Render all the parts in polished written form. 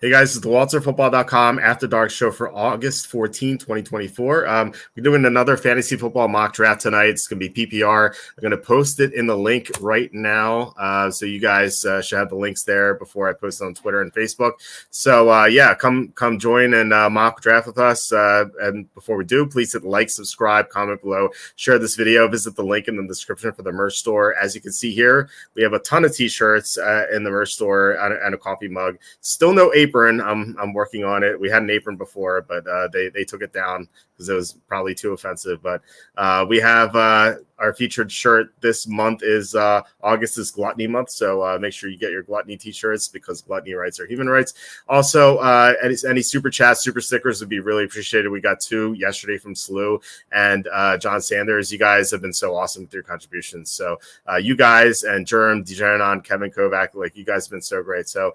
Hey guys, it's the WalterFootball.com After Dark show for August 14, 2024. We're doing another fantasy football mock draft tonight. It's going to be PPR. I'm going to post it in the link right now. So you guys should have the links there before I post it on Twitter and Facebook. So come join and mock draft with us. And before we do, please hit like, subscribe, comment below, share this video, visit the link in the description for the merch store. As you can see here, we have a ton of t-shirts in the merch store and a coffee mug. Still no apron. I'm working on it. We had an apron before, but they took it down because it was probably too offensive. But we have our featured shirt this month is August is Gluttony Month, so make sure you get your Gluttony t-shirts because gluttony rights are human rights. Also, any super chats, super stickers would be really appreciated. We got 2 yesterday from Slew and John Sanders. You guys have been so awesome with your contributions. So you guys and Germ, Degeneron, Kevin Kovac, like you guys have been so great. So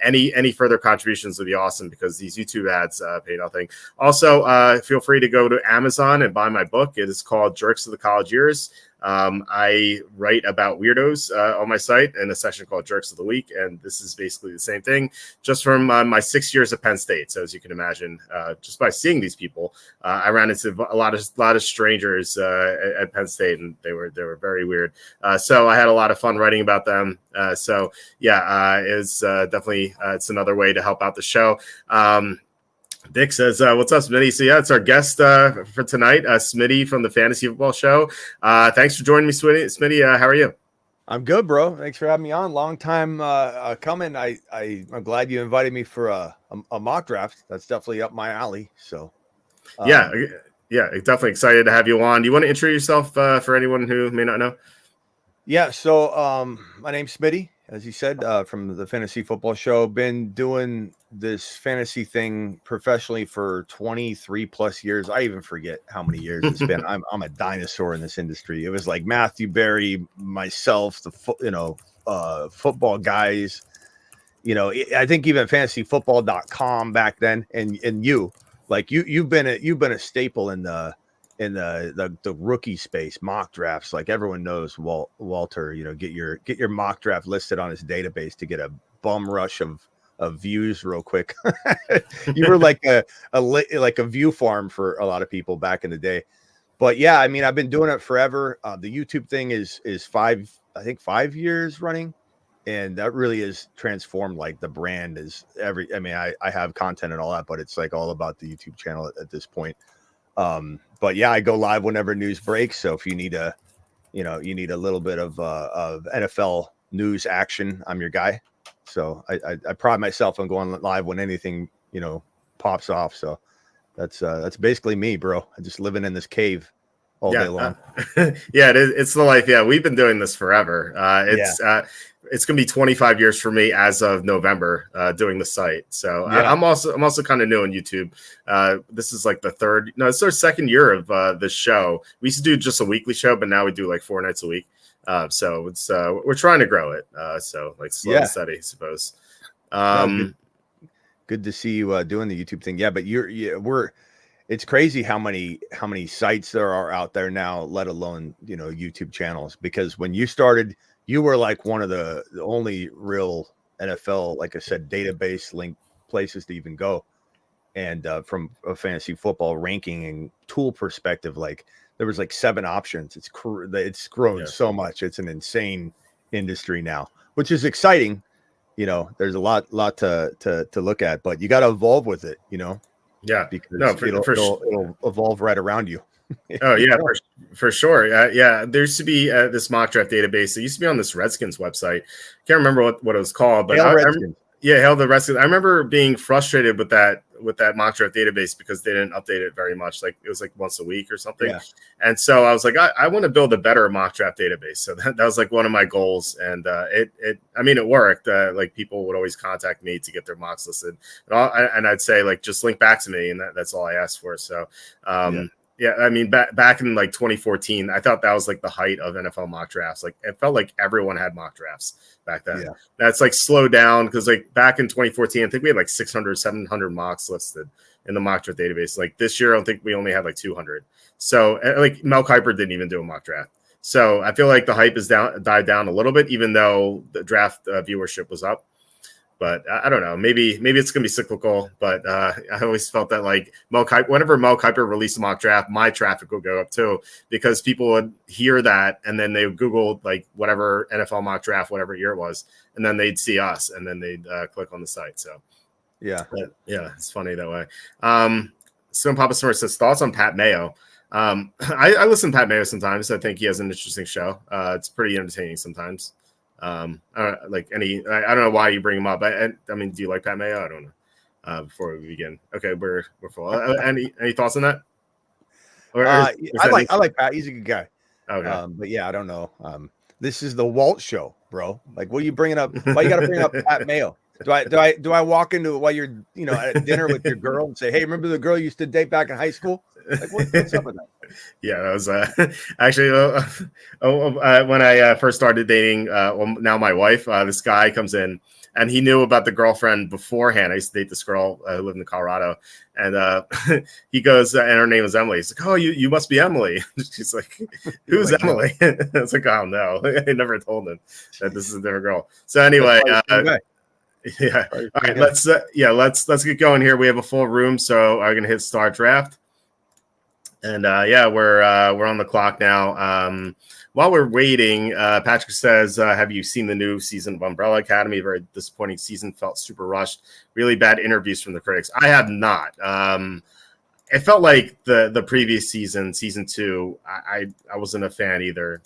any further contributions would be awesome because these YouTube ads pay nothing. Also, feel free to go to Amazon and buy my book. It is called Jerks of the College Years. I write about weirdos on my site in a section called Jerks of the Week, and this is basically the same thing, just from my 6 years at Penn State. So as you can imagine, just by seeing these people, I ran into a lot of strangers at Penn State, and they were very weird. So I had a lot of fun writing about them. It's definitely it's another way to help out the show. Dick says, what's up, Smitty? So, yeah, it's our guest for tonight, Smitty from the Fantasy Football Show. Thanks for joining me, Smitty. How are you? I'm good, bro. Thanks for having me on. Long time coming. I'm glad you invited me for a mock draft. That's definitely up my alley. So, yeah, definitely excited to have you on. Do you want to introduce yourself for anyone who may not know? Yeah, so my name's Smitty, as you said, from the Fantasy Football Show. Been doing this fantasy thing professionally for 23 plus years. I even forget how many years it's been. I'm a dinosaur in this industry. It was like Matthew Berry, myself, football guys. You know, I think even fantasyfootball.com back then, and you've been a staple in the rookie space, mock drafts. Like everyone knows Walter, you know, get your mock draft listed on his database to get a bum rush of views real quick. You were like a view farm for a lot of people back in the day. But yeah, I mean, I've been doing it forever. The YouTube thing is 5 years running, and that really is transformed. Like the brand is I have content and all that, but it's like all about the YouTube channel at this point. But yeah, I go live whenever news breaks. So if you need a little bit of NFL news action, I'm your guy. So I pride myself on going live when anything, pops off. So that's basically me, bro. I'm just living in this cave all day long. Yeah, it's the life. Yeah, we've been doing this forever. It's going to be 25 years for me as of November doing the site. So yeah. I'm also kind of new on YouTube. This is like it's our second year of this show. We used to do just a weekly show, but now we do like 4 nights a week. So it's we're trying to grow it. So like slow and steady, I suppose. Good to see you doing the YouTube thing. Yeah, but it's crazy how many sites there are out there now, let alone, YouTube channels, because when you started, you were like one of the only real NFL, like I said, database link places to even go. And from a fantasy football ranking and tool perspective, like there was like 7 options. It's grown so much. It's an insane industry now, which is exciting. There's a lot to look at, but you got to evolve with it, Yeah, because it'll evolve right around you. Oh yeah, for sure. There used to be this mock draft database. It used to be on this Redskins website. Can't remember what it was called, but Hail the Redskins. I remember being frustrated with that mock draft database because they didn't update it very much. Like it was like once a week or something. Yeah. And so I was like, I want to build a better mock draft database. So that was like one of my goals, and it worked. Like people would always contact me to get their mocks listed, and I'd say like just link back to me, and that's all I asked for. So. Yeah, I mean, back in like 2014, I thought that was like the height of NFL mock drafts. Like it felt like everyone had mock drafts back then. Yeah. That's like slowed down because like back in 2014, I think we had like 600, 700 mocks listed in the mock draft database. Like this year, I don't think we only had like 200. So like Mel Kiper didn't even do a mock draft. So I feel like the hype is died down a little bit, even though the draft viewership was up. But I don't know. Maybe it's gonna be cyclical. But I always felt that like whenever Mel Kiper released a mock draft, my traffic would go up too, because people would hear that and then they would Google like whatever NFL mock draft, whatever year it was, and then they'd see us and then they'd click on the site. So yeah, it's funny that way. So Papa Smurf says thoughts on Pat Mayo. I listen to Pat Mayo sometimes. I think he has an interesting show. It's pretty entertaining sometimes. I don't know why you bring him up. I mean, do you like Pat Mayo? I don't know. Before we begin, okay, we're full. Any thoughts on that? I like Pat. He's a good guy. Okay. But yeah, I don't know. This is the Walt show, bro. Like, what are you bringing up? Why you got to bring up Pat Mayo? Do I walk into while you're at dinner with your girl and say, hey, remember the girl you used to date back in high school? Like, what's up with that? Yeah, that was actually when I first started dating. Now my wife, this guy comes in and he knew about the girlfriend beforehand. I used to date this girl who lived in Colorado, and he goes, and her name was Emily. He's like, oh, you must be Emily. She's like, who's like, Emily? I was like, oh no, I never told him that this is a different girl. So anyway. Yeah. All right. Let's get going here. We have a full room, so I'm gonna hit start draft. And we're on the clock now. While we're waiting, Patrick says, have you seen the new season of Umbrella Academy? Very disappointing season. Felt super rushed. Really bad interviews from the critics. I have not. It felt like the previous season 2. I wasn't a fan either.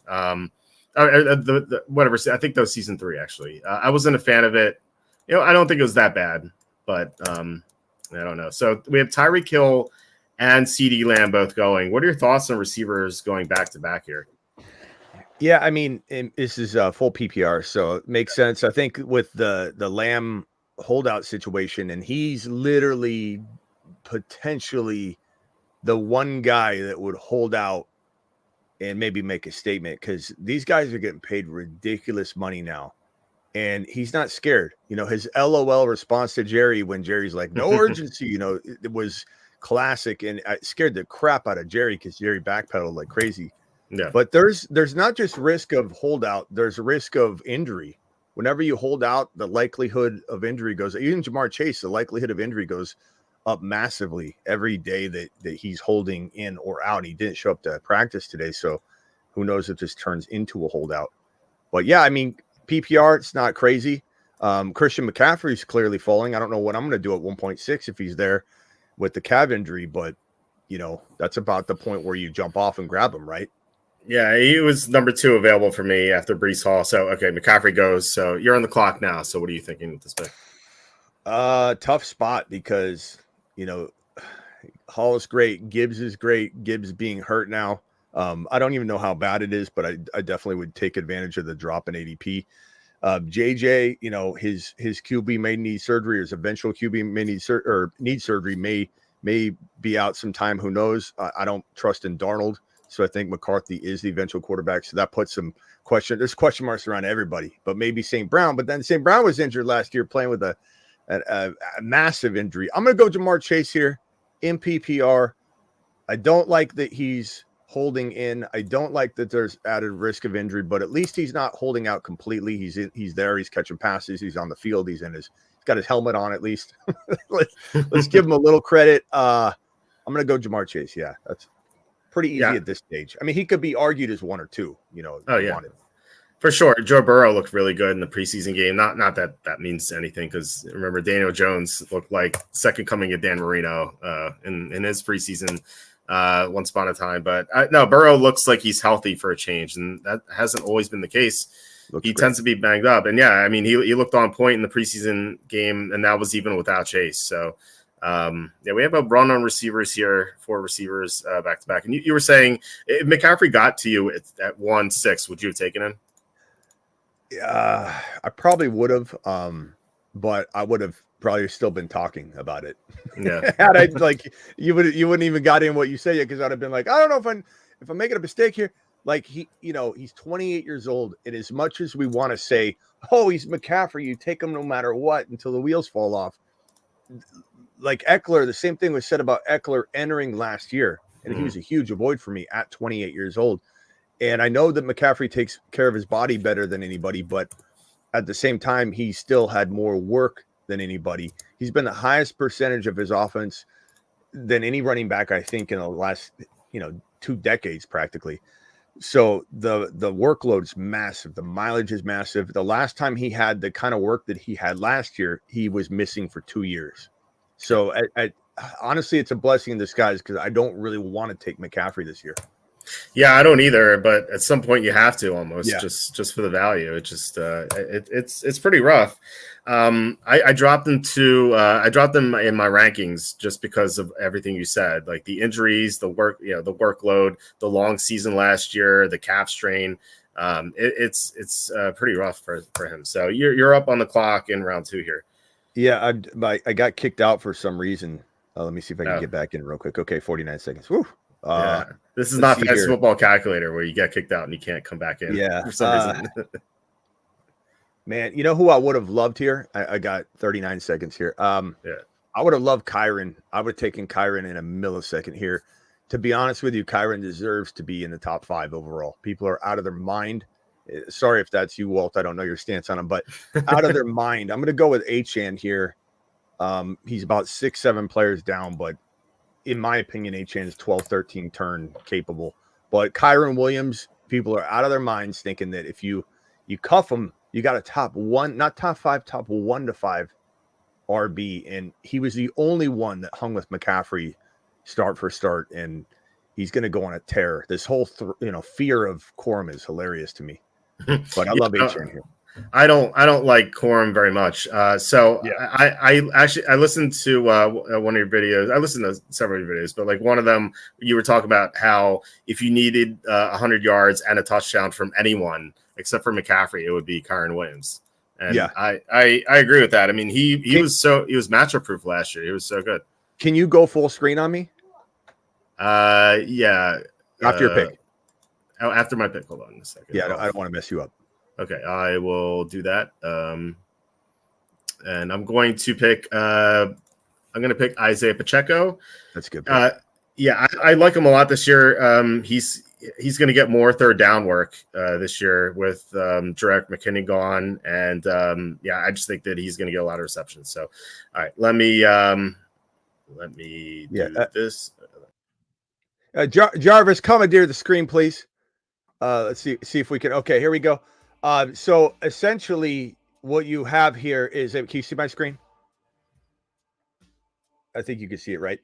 Whatever. I think that was season 3 actually. I wasn't a fan of it. I don't think it was that bad, but I don't know. So we have Tyreek Hill and CeeDee Lamb both going. What are your thoughts on receivers going back to back here? Yeah, I mean, this is full PPR, so it makes sense. I think with the Lamb holdout situation, and he's literally potentially the one guy that would hold out and maybe make a statement, because these guys are getting paid ridiculous money now. And he's not scared. His LOL response to Jerry when Jerry's like, no urgency, it was classic. And it scared the crap out of Jerry because Jerry backpedaled like crazy. Yeah. But there's not just risk of holdout. There's a risk of injury. Whenever you hold out, the likelihood of injury goes, even Jamar Chase, the likelihood of injury goes up massively every day that he's holding in or out. He didn't show up to practice today. So who knows if this turns into a holdout. But yeah, I mean, PPR, it's not crazy. Christian McCaffrey's clearly falling. I don't know what I'm going to do at 1.6 if he's there with the calf injury, but that's about the point where you jump off and grab him, right? Yeah, he was number 2 available for me after Breece Hall. So okay, McCaffrey goes. So you're on the clock now. So what are you thinking with this pick? Tough spot because Hall is great, Gibbs is great. Gibbs being hurt now. I don't even know how bad it is, but I definitely would take advantage of the drop in ADP. JJ, his QB may need surgery, or his eventual QB may need surgery, may be out sometime. Who knows? I don't trust in Darnold, so I think McCarthy is the eventual quarterback. So that puts some there's question marks around everybody, but maybe St. Brown. But then St. Brown was injured last year, playing with a massive injury. I'm going to go Jamar Chase here in PPR. I don't like that he's holding in. I don't like that there's added risk of injury, but at least he's not holding out completely. He's there. He's catching passes. He's on the field. He's got his helmet on at least. let's give him a little credit. I'm going to go Jamar Chase. Yeah, that's pretty easy at this stage. I mean, he could be argued as 1 or 2. Oh yeah, for sure. Joe Burrow looked really good in the preseason game. Not that means anything, because remember Daniel Jones looked like second coming of Dan Marino in his preseason. Once upon a time, but no, Burrow looks like he's healthy for a change, and that hasn't always been the case. He tends to be banged up, and yeah, I mean, he looked on point in the preseason game, and that was even without Chase. So, we have a run on receivers here, 4 receivers back to back. And you were saying if McCaffrey got to you at 1.6, would you have taken him? Yeah, I probably would have, but I would have probably still been talking about it. Yeah. Had I you wouldn't even got in what you say yet, because I'd have been like, I don't know if I'm making a mistake here. Like he's 28 years old, and as much as we want to say, oh, he's McCaffrey, you take him no matter what until the wheels fall off. Like Eckler, the same thing was said about Eckler entering last year, and he was a huge avoid for me at 28 years old. And I know that McCaffrey takes care of his body better than anybody, but at the same time, he still had more work than anybody. He's been the highest percentage of his offense than any running back, I think, in the last 2 decades practically. So the workload is massive. The mileage is massive. The last time he had the kind of work that he had last year, he was missing for 2 years. So honestly, it's a blessing in disguise because I don't really want to take McCaffrey this year. Yeah, I don't either, but at some point you have to almost just for the value. It just it's pretty rough. I dropped them in my rankings just because of everything you said, like the injuries, the workload, the long season last year, the calf strain. It's pretty rough for him. So you're up on the clock in round 2 here. Yeah, I got kicked out for some reason. Let me see if I can get back in real quick. Okay, 49 seconds. Woo. This is not fantasy football calculator where you get kicked out and you can't come back in. Yeah, for some reason. Man, you know who I would have loved here? I got 39 seconds here. I would have loved Kyron. I would have taken Kyron in a millisecond here. To be honest with you, Kyron deserves to be in the top 5 overall. People are out of their mind. Sorry if that's you, Walt. I don't know your stance on him, but out of their mind. I'm going to go with Achane here. He's about 6-7 players down, but in my opinion, Achane is 12-13 turn capable. But Kyron Williams, people are out of their minds thinking that if you cuff him, you got a top 1, not top 5, top 1 to 5 RB. And he was the only one that hung with McCaffrey start for start. And he's going to go on a tear. This whole, fear of Corum is hilarious to me. But I love Achane here. I don't like Corum very much. I listened to one of your videos. I listened to several of your videos, but like one of them, you were talking about how if you needed 100 yards and a touchdown from anyone except for McCaffrey, it would be Kyron Williams. And I agree with that. I mean, he was matchup proof last year. He was so good. Can you go full screen on me? Yeah. After your pick. After my pick. Hold on a second. Yeah, I don't want to mess you up. Okay, I will do that. And I'm going to pick Isaiah Pacheco. That's good. I like him a lot this year. He's going to get more third down work this year with Jarek McKinnon gone, and I just think that he's going to get a lot of receptions. So, all right, let me do this. Jarvis, commandeer the screen, please. Let's see if we can. Okay, here we go. So essentially what you have here is, can you see my screen? I think you can see it, right?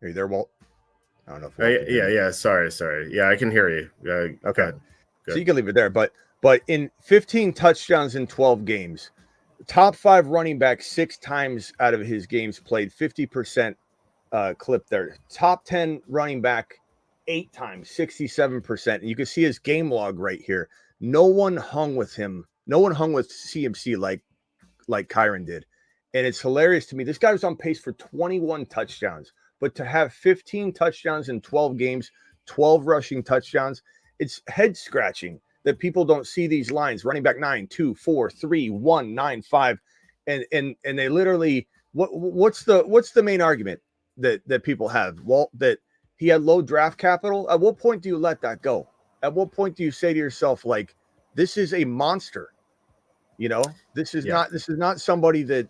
Are you there, Walt? I don't know. If Sorry. Yeah, I can hear you. Okay. Good. So you can leave it there, but in 15 touchdowns in 12 games, top 5 running back 6 times out of his games played, 50% clip there. Top 10 running back 8 times, 67%. And you can see his game log right here. No one hung with him. No one hung with CMC like Kyron did. And it's hilarious to me. This guy was on pace for 21 touchdowns, but to have 15 touchdowns in 12 games, 12 rushing touchdowns, it's head scratching that people don't see these lines. Running back 9, 2, 4, 3, 1, 9, 5. And they literally, what's the main argument that people have? Walt, that he had low draft capital. At what point do you let that go? At what point do you say to yourself, like, this is a monster? This is not somebody that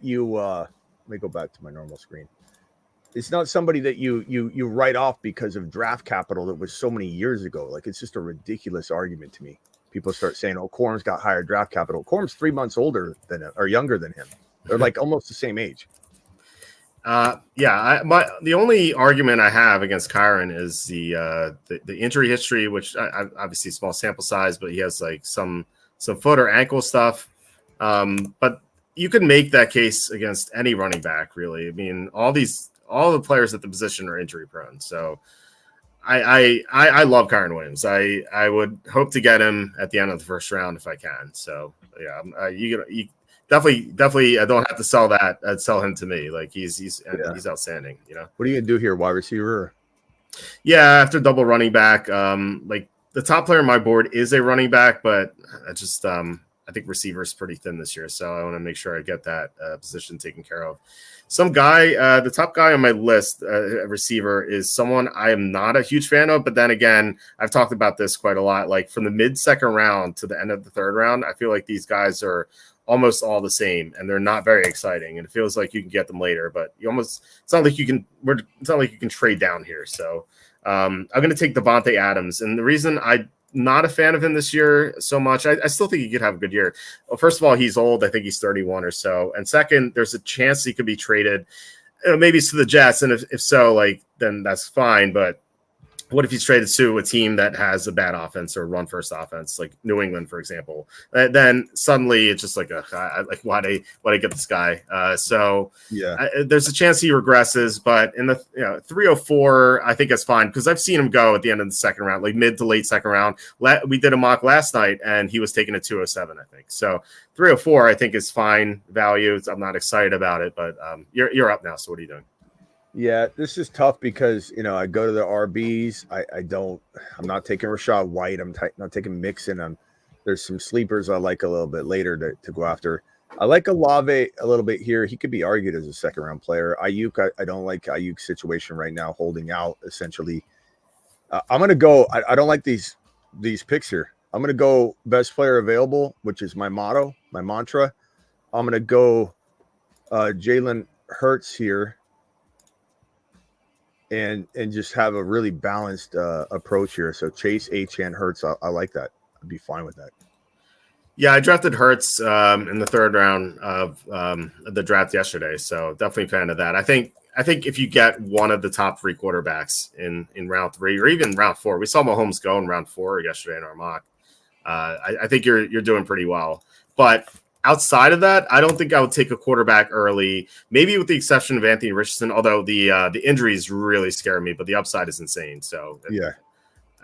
you let me go back to my normal screen. It's not somebody that you write off because of draft capital that was so many years ago. Like, it's just a ridiculous argument to me. People start saying, "Oh, Corum's got higher draft capital." Corum's 3 months older than or younger than him. They're like almost the same age. The only argument I have against Kyron is the injury history, which obviously small sample size, but he has like some foot or ankle stuff. But you can make that case against any running back, really. I mean, all the players at the position are injury prone. So I love Kyron Williams. I would hope to get him at the end of the first round if I can. So you definitely I don't have to sell him to me. Like he's outstanding. What are you gonna do here, wide receiver? Yeah, after double running back, like the top player on my board is a running back, but I just I think receiver is pretty thin this year, so I want to make sure I get that position taken care of. Some guy, the top guy on my list, receiver, is someone I am not a huge fan of. But then again, I've talked about this quite a lot. Like from the mid-second round to the end of the third round, I feel like these guys are almost all the same, and they're not very exciting. And it feels like you can get them later, but it's not like you can trade down here. So I'm going to take Devontae Adams, and the reason I'm not a fan of him this year so much, I still think he could have a good year. Well, first of all, he's old. I think he's 31 or so. And second, there's a chance he could be traded, maybe to the Jets. And if so, like, then that's fine. But what if he's traded to a team that has a bad offense or run first offense, like New England, for example? Then suddenly it's just like, why do I get this guy? There's a chance he regresses, but in the 304, I think that's fine because I've seen him go at the end of the second round, like mid to late second round. We did a mock last night, and he was taken at 207, I think. So 304, I think is fine value. I'm not excited about it, but you're up now. So what are you doing? Yeah, this is tough because, I go to the RBs. I'm not taking Rashad White. I'm not taking Mixon. There's some sleepers I like a little bit later to go after. I like Olave a little bit here. He could be argued as a second round player. Ayuk, I don't like Ayuk's situation right now, holding out essentially. I'm going to go. I don't like these picks here. I'm going to go best player available, which is my motto, my mantra. I'm going to go Jalen Hurts here. And just have a really balanced approach here. So Chase, Achane, Hurts, I like that. I'd be fine with that. Yeah, I drafted Hurts in the third round of the draft yesterday, so definitely a fan of that. I think if you get one of the top three quarterbacks in round 3 or even round 4, we saw Mahomes go in round 4 yesterday in our mock. I think you're doing pretty well, but outside of that, I don't think I would take a quarterback early, maybe with the exception of Anthony Richardson, although the injuries really scare me, but the upside is insane. So yeah,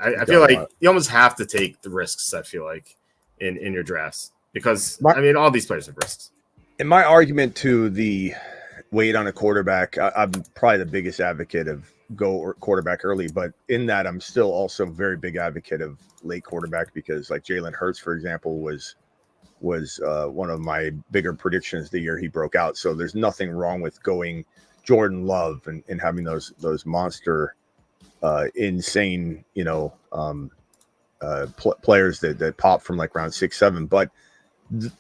I feel like you almost have to take the risks, I feel like, in your drafts because, all these players have risks. In my argument to the wait on a quarterback, I'm probably the biggest advocate of go quarterback early, but in that I'm still also very big advocate of late quarterback because like Jalen Hurts, for example, was one of my bigger predictions the year he broke out. So there's nothing wrong with going Jordan Love and having those monster, insane, players that pop from like round 6, 7. But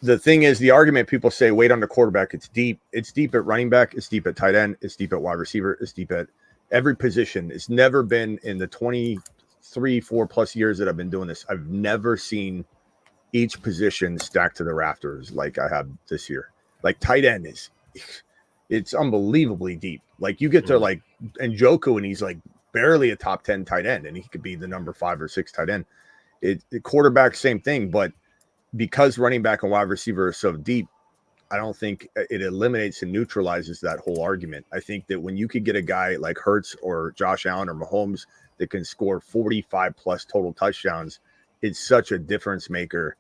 the thing is, the argument people say, wait on the quarterback. It's deep. It's deep at running back. It's deep at tight end. It's deep at wide receiver. It's deep at every position. It's never been in the 23, 4+ years that I've been doing this. I've never seen each position stacked to the rafters like I have this year. Like tight end it's unbelievably deep. Like you get to like Njoku and he's like barely a top 10 tight end and he could be the number 5 or 6 tight end. The quarterback, same thing, but because running back and wide receiver are so deep, I don't think it eliminates and neutralizes that whole argument. I think that when you could get a guy like Hurts or Josh Allen or Mahomes that can score 45 plus total touchdowns, it's such a difference maker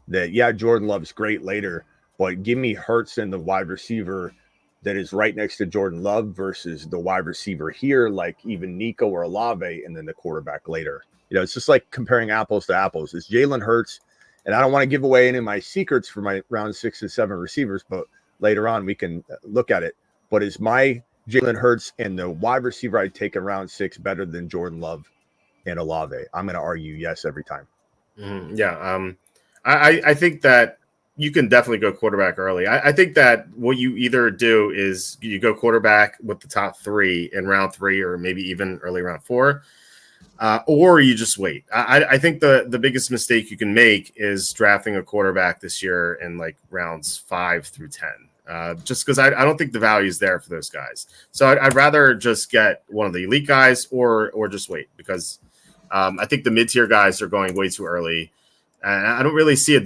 that, Jordan Love's great later, but give me Hurts and the wide receiver that is right next to Jordan Love versus the wide receiver here, like even Nico or Olave, and then the quarterback later. It's just like comparing apples to apples. It's Jalen Hurts, and I don't want to give away any of my secrets for my round 6 and 7 receivers, but later on we can look at it. But is my Jalen Hurts and the wide receiver I'd take in round 6 better than Jordan Love and Olave? I'm going to argue yes every time. I think that you can definitely go quarterback early. I think that what you either do is you go quarterback with the top 3 in round 3 or maybe even early round 4, or you just wait. I think the biggest mistake you can make is drafting a quarterback this year in like rounds 5 through 10. Just because I don't think the value is there for those guys. So I'd rather just get one of the elite guys or just wait because I think the mid-tier guys are going way too early. And I don't really see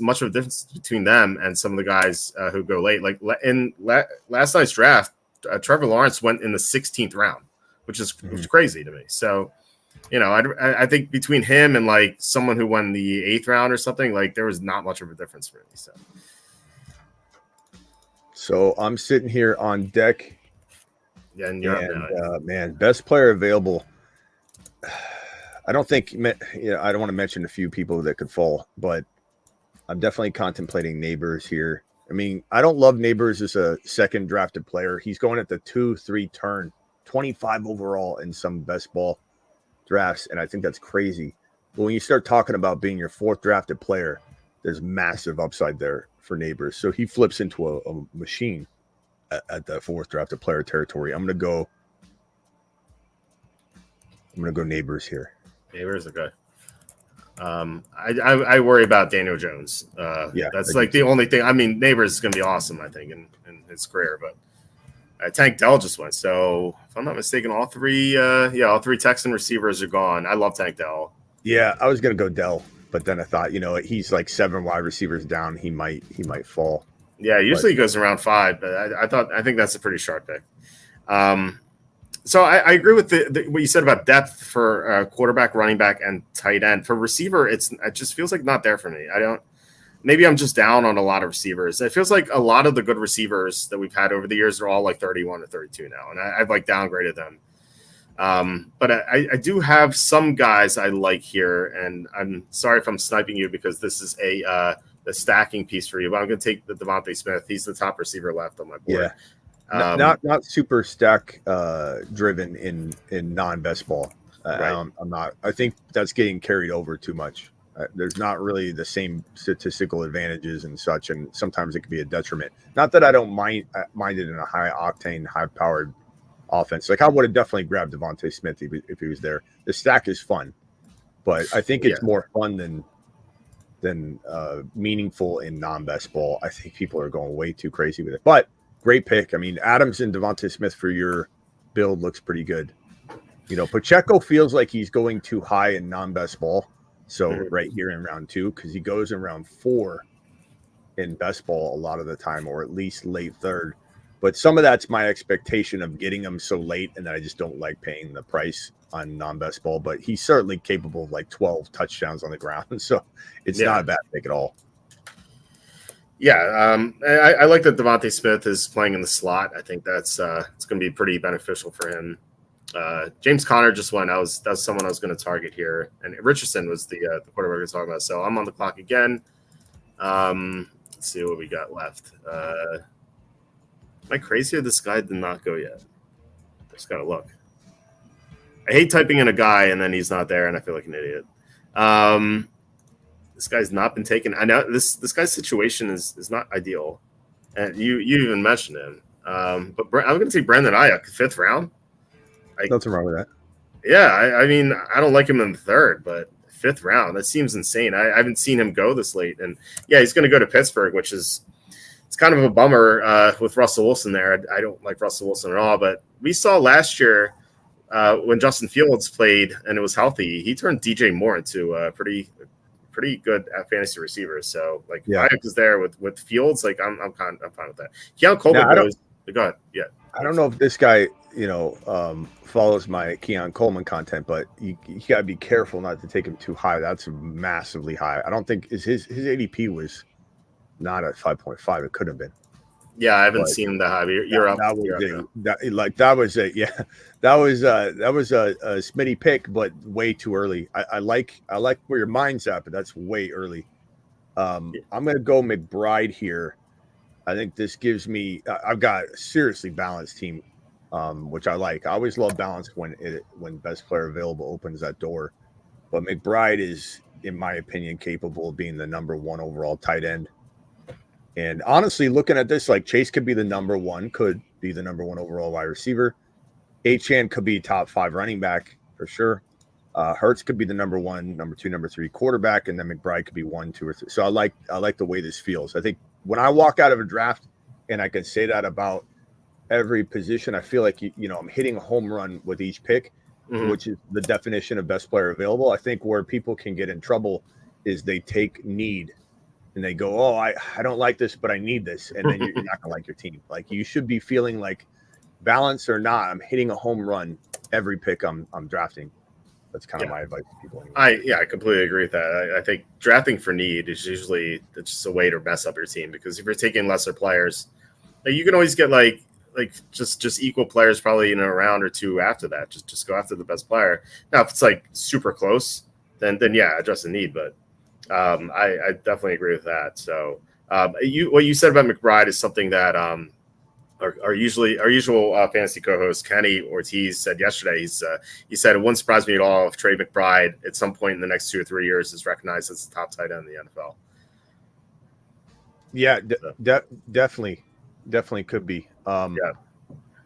much of a difference between them and some of the guys who go late. Like in last night's draft, Trevor Lawrence went in the 16th round, which is crazy to me. So, I think between him and like someone who won the 8th round or something, like there was not much of a difference for me. So I'm sitting here on deck. Yeah, and you're man, best player available. I don't think, I don't want to mention a few people that could fall, but I'm definitely contemplating Neighbors here. I mean, I don't love Neighbors as a second drafted player. He's going at the 2-3 turn, 25 overall in some best ball drafts, and I think that's crazy. But when you start talking about being your fourth drafted player, there's massive upside there for Neighbors. So he flips into a machine at the fourth drafted player territory. I'm gonna go Neighbors here. Neighbors are good. I worry about Daniel Jones. That's like the only thing. I mean, Neighbors is going to be awesome, I think, in his career. But Tank Dell just went. So if I'm not mistaken, all three Texan receivers are gone. I love Tank Dell. Yeah, I was going to go Dell, but then I thought, he's like 7 wide receivers down. He might fall. Yeah, usually he goes around 5, but I think that's a pretty sharp pick. So I agree with what you said about depth for quarterback, running back, and tight end. For receiver, it just feels like not there for me. Maybe I'm just down on a lot of receivers. It feels like a lot of the good receivers that we've had over the years are all like 31 or 32 now, and I've like downgraded them. But I do have some guys I like here, and I'm sorry if I'm sniping you because this is the stacking piece for you, but I'm going to take the Devontae Smith. He's the top receiver left on my board. Yeah. Not super stack driven in non-best ball. Right. I'm not. I think that's getting carried over too much. There's not really the same statistical advantages and such, and sometimes it can be a detriment. Not that I don't mind it in a high octane, high powered offense. Like I would have definitely grabbed Devontae Smith if he was there. The stack is fun, but I think it's more fun than meaningful in non-best ball. I think people are going way too crazy with it, but. Great pick. I mean, Adams and Devontae Smith for your build looks pretty good. Pacheco feels like he's going too high in non-best ball. So right here in round 2, because he goes in round 4 in best ball a lot of the time, or at least late third. But some of that's my expectation of getting him so late, and that I just don't like paying the price on non-best ball. But he's certainly capable of like 12 touchdowns on the ground. So it's not a bad pick at all. Yeah, I like that Devontae Smith is playing in the slot. I think that's it's going to be pretty beneficial for him. James Conner just went. That's someone I was going to target here, and Richardson was the quarterback we're talking about. So I'm on the clock again. Let's see what we got left. Am I crazy or this guy did not go yet? Just gotta look. I hate typing in a guy and then he's not there, and I feel like an idiot. This guy's not been taken. I know this guy's situation is not ideal, and you even mentioned him. But I'm going to take Brandon Ayuk, 5th round. Nothing wrong with that. Yeah, I mean, I don't like him in the 3rd, but 5th round, that seems insane. I haven't seen him go this late, and yeah, he's going to go to Pittsburgh, which is it's kind of a bummer with Russell Wilson there. I don't like Russell Wilson at all, but we saw last year when Justin Fields played and it was healthy, he turned DJ Moore into a pretty good fantasy receivers. So like Ayuk is there with Fields. Like I'm fine with that. Keon Coleman goes. Go ahead. Yeah. I don't know if this guy, follows my Keon Coleman content, but you gotta be careful not to take him too high. That's massively high. I don't think his ADP was not at 5.5. It could have been. Yeah, I haven't seen the high. You're up. That was a Smitty pick, but way too early. I like where your mind's at, but that's way early. I'm gonna go McBride here. I think this gives me. I've got a seriously balanced team, which I like. I always love balance when best player available opens that door. But McBride is, in my opinion, capable of being the number 1 overall tight end. And honestly, looking at this, like Chase could be the number 1 overall wide receiver. Achane could be top 5 running back for sure. Hurts could be the number 1, number 2, number 3 quarterback, and then McBride could be 1, 2, or 3. So I like the way this feels. I think when I walk out of a draft, and I can say that about every position, I feel like I'm hitting a home run with each pick, which is the definition of best player available. I think where people can get in trouble is they take need. And they go, oh, I don't like this, but I need this. And then you're not going to like your team. Like you should be feeling like balance or not, I'm hitting a home run every pick I'm drafting. That's kind of my advice to people. Anyway. I completely agree with that. I think drafting for need is usually just a way to mess up your team, because if you're taking lesser players, you can always get like just equal players probably in a round or 2 after that. Just go after the best player. Now, if it's like super close, then yeah, address the need. But I definitely agree with that. So what you said about McBride is something that our usual fantasy co-host Kenny Ortiz said yesterday. He said it wouldn't surprise me at all if Trey McBride at some point in the next 2 or 3 years is recognized as the top tight end in the NFL. Yeah, definitely could be. Yeah.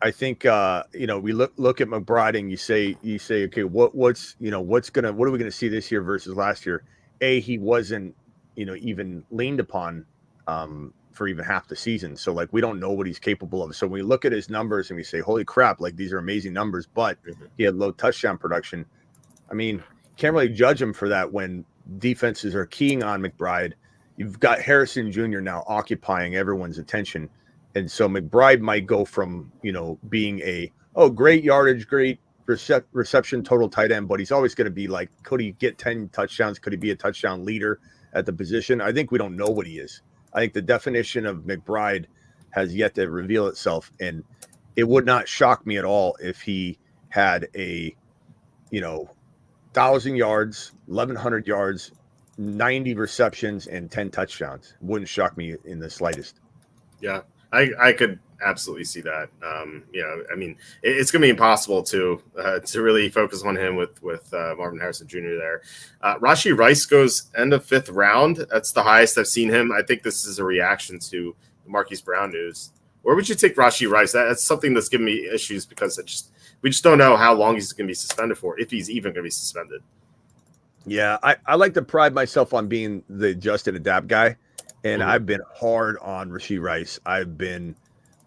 I think we look at McBride and you say, okay, what are we gonna see this year versus last year? He wasn't, even leaned upon for even half the season. So like we don't know what he's capable of. So when we look at his numbers and we say, holy crap, like these are amazing numbers, but he had low touchdown production. I mean, can't really judge him for that when defenses are keying on McBride. You've got Harrison Jr. now occupying everyone's attention. And so McBride might go from, being great yardage, great reception, total tight end, but he's always going to be like, could he get 10 touchdowns? Could he be a touchdown leader at the position? I think we don't know what he is. I think the definition of McBride has yet to reveal itself. And it would not shock me at all if he had 1,000 yards, 1,100 yards, 90 receptions, and 10 touchdowns. Wouldn't shock me in the slightest. Yeah. I could absolutely see that. I mean, it's going to be impossible to really focus on him with Marvin Harrison Jr. there. Rashee Rice goes end of 5th round. That's the highest I've seen him. I think this is a reaction to the Marquise Brown news. Where would you take Rashee Rice? That's something that's given me issues because we just don't know how long he's going to be suspended for, if he's even going to be suspended. Yeah, I like to pride myself on being the adjust and adapt guy. And I've been hard on Rashee Rice.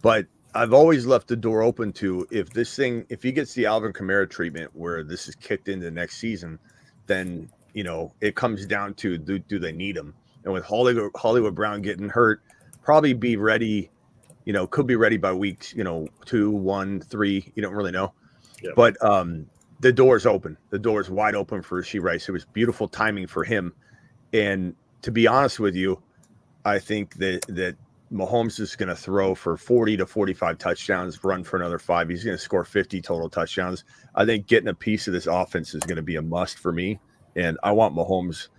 But I've always left the door open to if he gets the Alvin Kamara treatment where this is kicked into next season, then, it comes down to do they need him? And with Hollywood Brown getting hurt, probably be ready, could be ready by weeks, 2, 1, 3, you don't really know. Yep. But the door's open. The door's wide open for Rashee Rice. It was beautiful timing for him. And to be honest with you, I think that Mahomes is going to throw for 40 to 45 touchdowns, run for another 5. He's going to score 50 total touchdowns. I think getting a piece of this offense is going to be a must for me, and I want Mahomes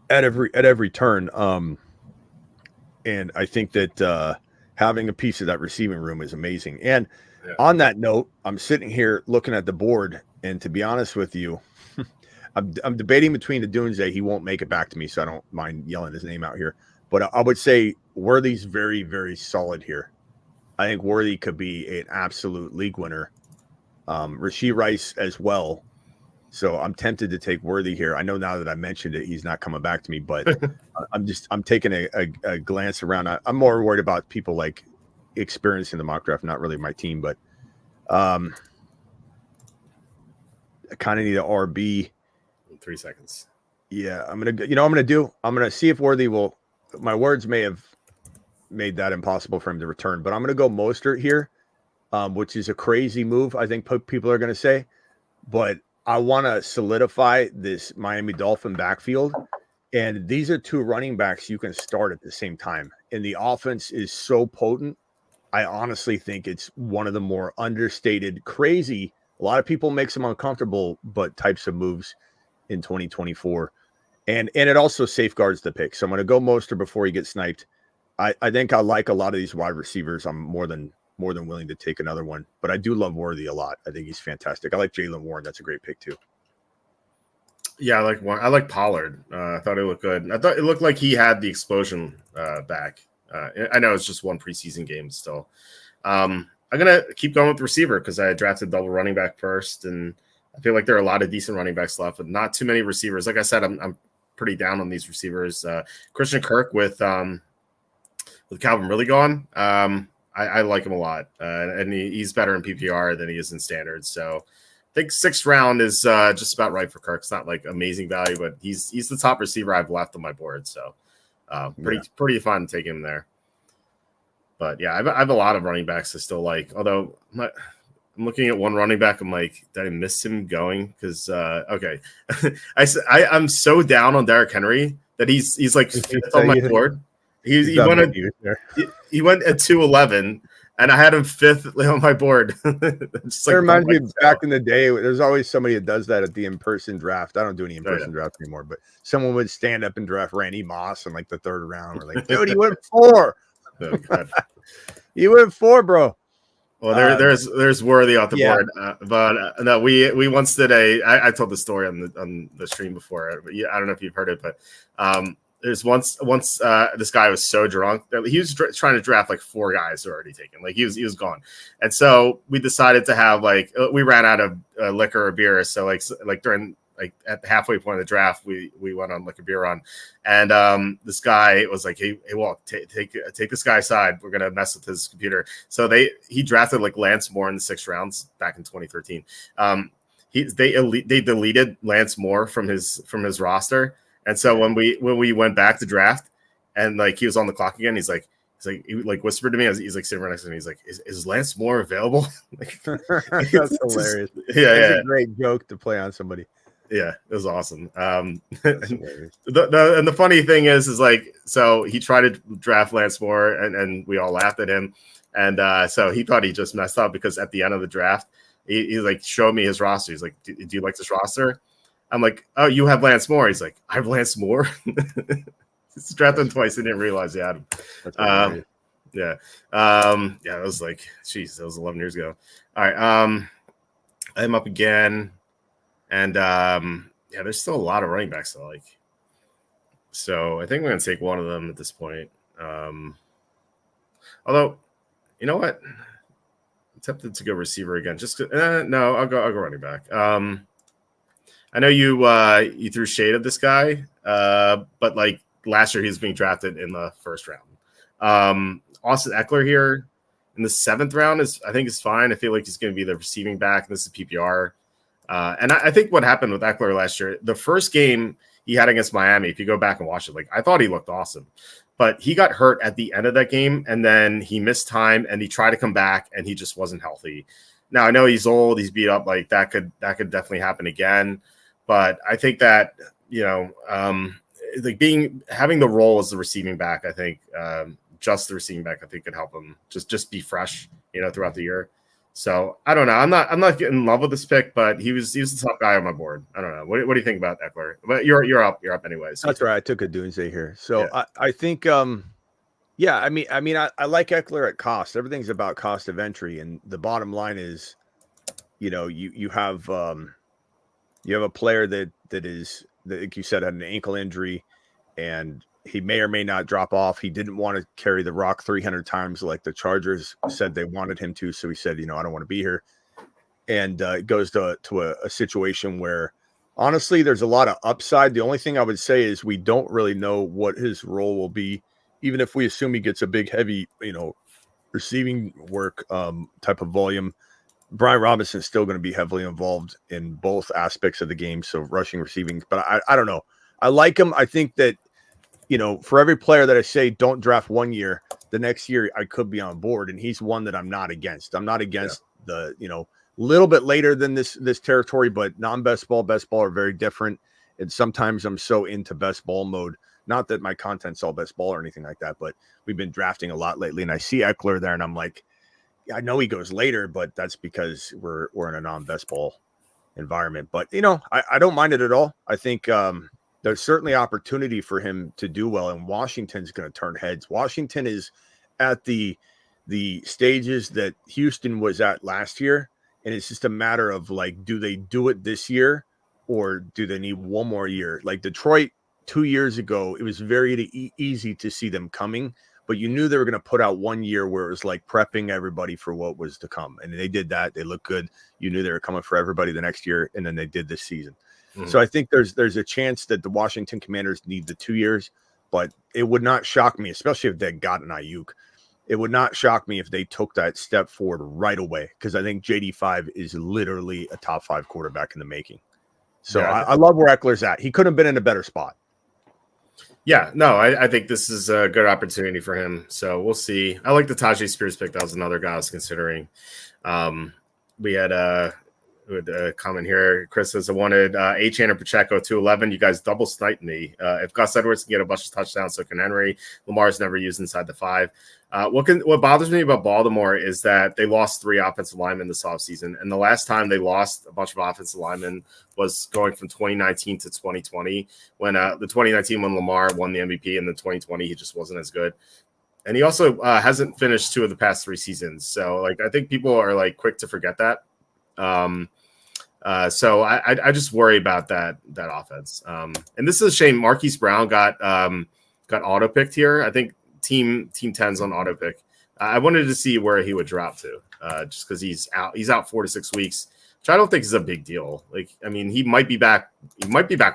at every turn. And I think that having a piece of that receiving room is amazing. And on that note, I'm sitting here looking at the board, and to be honest with you, I'm debating between the Doomsday. He won't make it back to me, so I don't mind yelling his name out here. But I would say Worthy's very, very solid here. I think Worthy could be an absolute league winner. Rashee Rice as well. So I'm tempted to take Worthy here. I know now that I mentioned it, he's not coming back to me, but I'm taking a glance around. I'm more worried about people like experiencing the mock draft, not really my team, but I kind of need an RB. 3 seconds. Yeah, I'm going to see if Worthy will. My words may have made that impossible for him to return, but I'm going to go Mostert here, which is a crazy move, I think people are going to say. But I want to solidify this Miami Dolphin backfield. And these are 2 running backs you can start at the same time. And the offense is so potent. I honestly think it's one of the more understated, crazy. A lot of people makes them uncomfortable, but types of moves in 2024. And it also safeguards the pick. So I'm going to go Mostert before he gets sniped. I think I like a lot of these wide receivers. I'm more than willing to take another one. But I do love Worthy a lot. I think he's fantastic. I like Jaylen Warren. That's a great pick too. Yeah, I like Pollard. I thought it looked good. I thought it looked like he had the explosion back. I know it's just one preseason game still. I'm going to keep going with receiver because I drafted double running back first. And I feel like there are a lot of decent running backs left, but not too many receivers. Like I said, I'm pretty down on these receivers. Christian Kirk with Calvin really gone. I like him a lot, and he's better in PPR than he is in standards. So I think 6th round is just about right for Kirk. It's not like amazing value, but he's the top receiver I've left on my board. So pretty fun taking him there. But yeah, I have a lot of running backs I still like. Although I'm looking at one running back, I'm like, did I miss him going? Because okay, I'm so down on Derrick Henry that he's like 5th on my board. He went at 211, and I had him 5th on my board. Just like, it reminds me back in the day, there's always somebody that does that at the in-person draft. I don't do any in-person drafts anymore, but someone would stand up and draft Randy Moss in like the 3rd round. We're like, dude, he went 4. Oh, God. You went 4, bro. Well, there's worthy off the board, but no, we once did I told the story on the stream before. But I don't know if you've heard it, but there's once this guy was so drunk that he was trying to draft like 4 guys who were already taken. Like he was gone, and so we decided to have we ran out of liquor or beer. So like during at the halfway point of the draft, we went on like a beer run, and this guy was like, "Hey, Walt, take this guy aside. We're gonna mess with his computer." So he drafted like Lance Moore in the 6th rounds back in 2013. They deleted Lance Moore from his roster, and so when we went back to draft, and like he was on the clock again, he whispered to me as he's like sitting right next to me. He's like, "Is Lance Moore available?" That's hilarious. Yeah, a great joke to play on somebody. Yeah, it was awesome. And the funny thing is like, so he tried to draft Lance Moore, and we all laughed at him, and so he thought he just messed up because at the end of the draft, he like showed me his roster. He's like, "Do you like this roster?" I'm like, "Oh, you have Lance Moore." He's like, "I have Lance Moore." He's drafted him twice. He didn't realize he had him. Yeah. It was like, geez, that was 11 years ago. All right. I'm up again. And there's still a lot of running backs I like. So I think we're going to take one of them at this point. Although, you know what? I'm tempted to go receiver again. No, I'll go running back. I know you threw shade at this guy, but like last year he was being drafted in the 1st round. Austin Eckler here in the 7th round I think is fine. I feel like he's going to be the receiving back. This is PPR. And I think what happened with Eckler last year, the first game he had against Miami, if you go back and watch it, like I thought he looked awesome, but he got hurt at the end of that game, and then he missed time, and he tried to come back, and he just wasn't healthy. Now I know he's old, he's beat up, like that could definitely happen again, but I think that having the role as the receiving back, I think just the receiving back, I think could help him just be fresh, throughout the year. So I don't know. I'm not getting in love with this pick, but he was the top guy on my board. I don't know. What do you think about Eckler? But you're up anyways. That's right. I took a doomsday here. So yeah. I think I like Eckler at cost. Everything's about cost of entry, and the bottom line is, you have a player that is, like you said, had an ankle injury, and he may or may not drop off. He didn't want to carry the rock 300 times like the Chargers said they wanted him to. So he said, I don't want to be here. And it goes to a situation where, honestly, there's a lot of upside. The only thing I would say is we don't really know what his role will be, even if we assume he gets a big, heavy, receiving work type of volume. Brian Robinson's still going to be heavily involved in both aspects of the game, so rushing, receiving. But I don't know. I like him. I think that, for every player that I say don't draft 1 year, the next year I could be on board, and he's one that I'm not against. I'm not against the, little bit later than this territory, but non-best ball, best ball are very different. And sometimes I'm so into best ball mode. Not that my content's all best ball or anything like that, but we've been drafting a lot lately, and I see Eckler there, and I'm like, I know he goes later, but that's because we're in a non-best ball environment. But I don't mind it at all. I think there's certainly opportunity for him to do well, and Washington's going to turn heads. Washington is at the stages that Houston was at last year, and it's just a matter of like, do they do it this year, or do they need one more year? Like Detroit 2 years ago, it was very easy to see them coming, but you knew they were going to put out 1 year where it was like prepping everybody for what was to come. And they did that. They looked good. You knew they were coming for everybody the next year. And then they did this season. Mm-hmm. So I think there's a chance that the Washington Commanders need the 2 years, but it would not shock me, especially if they got an Ayuk. It would not shock me if they took that step forward right away, because I think JD5 is literally a top 5 quarterback in the making. So yeah, I love where Eckler's at. He couldn't have been in a better spot. Yeah, no, I think this is a good opportunity for him. So we'll see. I like the Tajay Spears pick. That was another guy I was considering. We had comment here. Chris says, I wanted Achane and Pacheco 211. You guys double sniped me. If Gus Edwards can get a bunch of touchdowns, so can Henry. Lamar's never used inside the 5. What bothers me about Baltimore is that they lost 3 offensive linemen this offseason. And the last time they lost a bunch of offensive linemen was going from 2019 to 2020, when the 2019 when Lamar won the MVP, and the 2020 he just wasn't as good. And he also hasn't finished 2 of the past 3 seasons. So like I think people are like quick to forget that. So I just worry about that offense. And this is a shame. Marquise Brown got auto picked here. I think team 10's on auto pick. I wanted to see where he would drop to, just because he's out 4 to 6 weeks, which I don't think is a big deal. Like, I mean, he might be back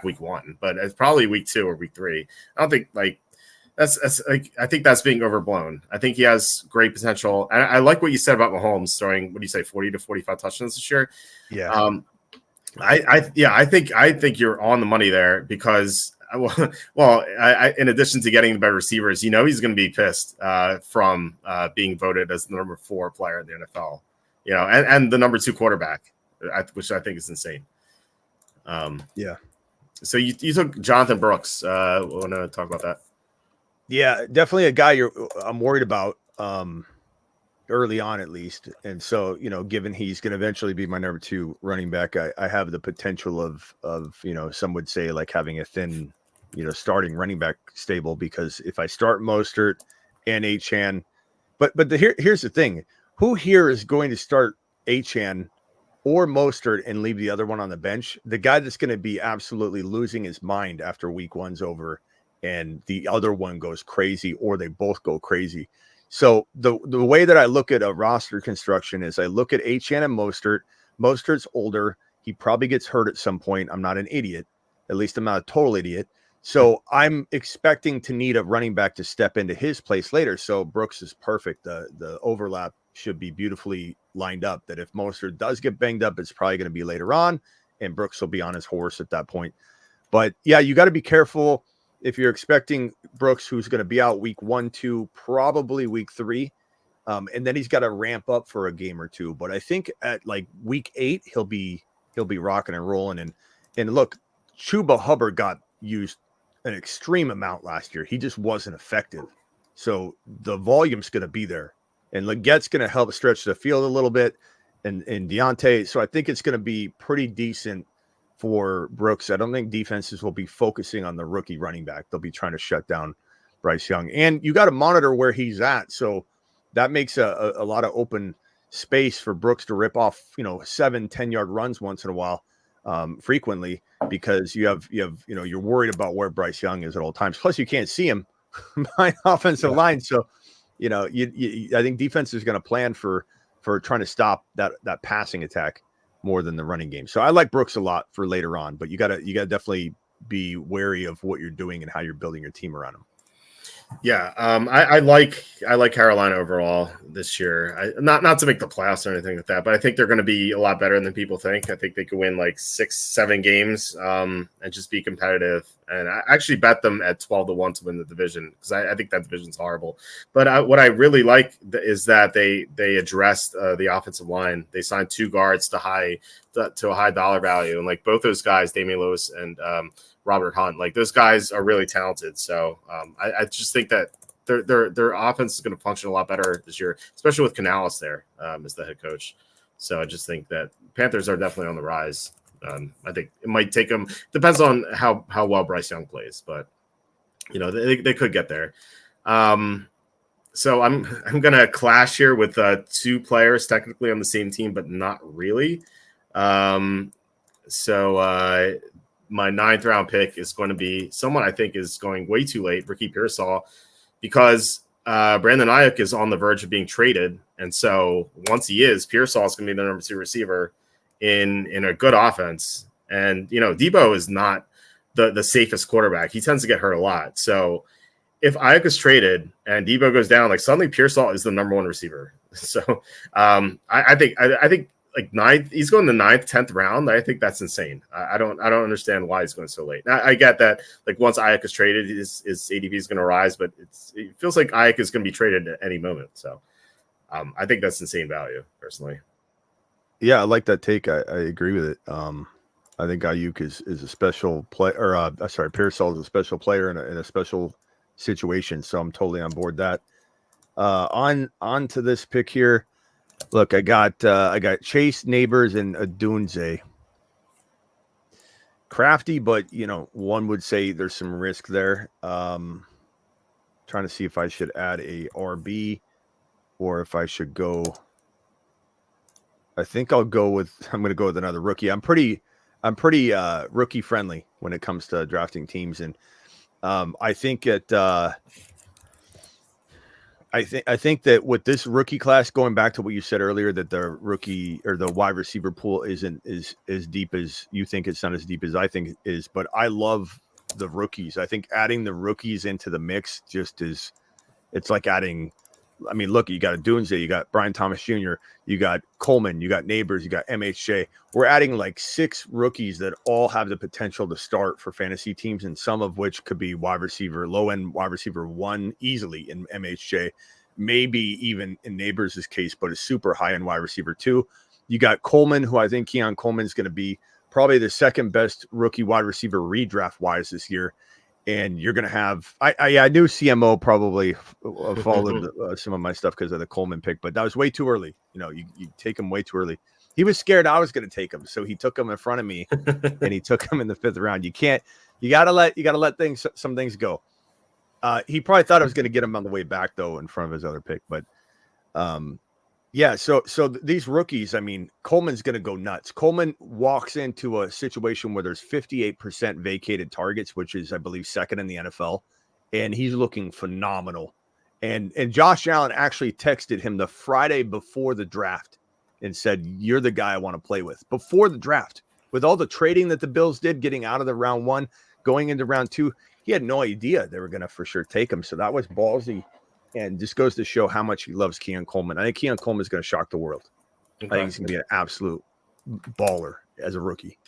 week 1, but it's probably week 2 or week 3. I don't think like that's like, I think that's being overblown. I think he has great potential. I like what you said about Mahomes throwing, what do you say, 40 to 45 touchdowns this year. Yeah. I think you're on the money there, because in addition to getting the better receivers, he's going to be pissed from being voted as the number 4 player in the NFL, and the number 2 quarterback, which I think is insane. Yeah. So you took Jonathan Brooks. Want to talk about that? Yeah, definitely a guy I'm worried about early on, at least. And so, given he's going to eventually be my number 2 running back, I have the potential of some would say like having a thin, starting running back stable, because if I start Mostert and Achane, but here's the thing. Who here is going to start Achane or Mostert and leave the other one on the bench? The guy that's going to be absolutely losing his mind after week 1's over and the other one goes crazy, or they both go crazy. So the way that I look at a roster construction is I look at Achane and Mostert. Mostert's older. He probably gets hurt at some point. I'm not an idiot. At least I'm not a total idiot. So I'm expecting to need a running back to step into his place later. So Brooks is perfect. The overlap should be beautifully lined up, that if Mostert does get banged up, it's probably going to be later on, and Brooks will be on his horse at that point. But yeah, you got to be careful if you're expecting Brooks, who's going to be out week 1, 2, probably week 3. And then he's got to ramp up for a game or 2. But I think at like week 8, he'll be rocking and rolling. And look, Chuba Hubbard got used an extreme amount last year. He just wasn't effective. So the volume's going to be there. And Legette's going to help stretch the field a little bit. And Deontay. So I think it's going to be pretty decent for Brooks. I don't think defenses will be focusing on the rookie running back. They'll be trying to shut down Bryce Young. And you got to monitor where he's at. So that makes a lot of open space for Brooks to rip off, 7-10 yard runs once in a while, frequently, because you're worried about where Bryce Young is at all times. Plus you can't see him behind offensive line. So, I think defense is going to plan for trying to stop that passing attack more than the running game. So I like Brooks a lot for later on, but you gotta definitely be wary of what you're doing and how you're building your team around him. Yeah, I like Carolina overall this year. Not to make the playoffs or anything like that, but I think they're going to be a lot better than people think. I think they could win like 6-7 games and just be competitive. And I actually bet them at 12-1 to win the division, because I think that division's horrible. But what I really like is that they addressed the offensive line. They signed 2 guards to a high dollar value, and like both those guys, Damian Lewis and Robert Hunt, like those guys are really talented. So I just think that their offense is going to function a lot better this year, especially with Canales there as the head coach. So I just think that Panthers are definitely on the rise. I think it might take them. Depends on how well Bryce Young plays, but they could get there. So I'm gonna clash here with 2 players technically on the same team, but not really. So my 9th round pick is going to be someone I think is going way too late, Ricky Pearsall, because Brandon Ayuk is on the verge of being traded. And so once he is, Pearsall is going to be the number 2 receiver in a good offense. And, Debo is not the safest quarterback. He tends to get hurt a lot. So if Ayuk is traded and Debo goes down, like suddenly Pearsall is the number 1 receiver. So I think like 9th, he's going the 9th, 10th round. I think that's insane. I don't understand why he's going so late. Now, I get that like once Ayuk is traded, his ADP is going to rise, but it feels like Ayuk is going to be traded at any moment. So I think that's insane value personally. Yeah, I like that take. I agree with it. I think Ayuk is a special player, or sorry, Pearsall is a special player in a special situation. So I'm totally on board that. On to this pick here. Look, I got Chase, Neighbors, and Adunze. Crafty, but one would say there's some risk there. Trying to see if I should add a RB or if I should go. I think I'm going to go with another rookie. I'm pretty rookie friendly when it comes to drafting teams, and I think that I think that with this rookie class, going back to what you said earlier, that the rookie or the wide receiver pool isn't as deep as you think. It's not as deep as I think it is, but I love the rookies. I think adding the rookies into the mix it's like adding. I mean, look, you got a Dunze, you got Brian Thomas Jr., you got Coleman, you got Neighbors, you got MHJ. We're adding like 6 rookies that all have the potential to start for fantasy teams, and some of which could be wide receiver, low-end wide receiver 1 easily in MHJ, maybe even in Neighbors' case, but a super high-end wide receiver 2. You got Coleman, who I think Keon Coleman is going to be probably the second best rookie wide receiver redraft-wise this year. And you're going to have – I knew CMO probably followed some of my stuff because of the Coleman pick, but that was way too early. You take him way too early. He was scared I was going to take him, so he took him in front of me, and he took him in the 5th round. You got to let some things go. He probably thought I was going to get him on the way back, though, in front of his other pick. But, yeah, so these rookies, I mean, Coleman's going to go nuts. Coleman walks into a situation where there's 58% vacated targets, which is, I believe, second in the NFL, and he's looking phenomenal. And Josh Allen actually texted him the Friday before the draft and said, "You're the guy I want to play with." Before the draft, with all the trading that the Bills did, getting out of the round 1, going into round 2, he had no idea they were going to for sure take him. So that was ballsy. And just goes to show how much he loves Keon Coleman. I think Keon Coleman is going to shock the world. Okay. I think he's going to be an absolute baller as a rookie.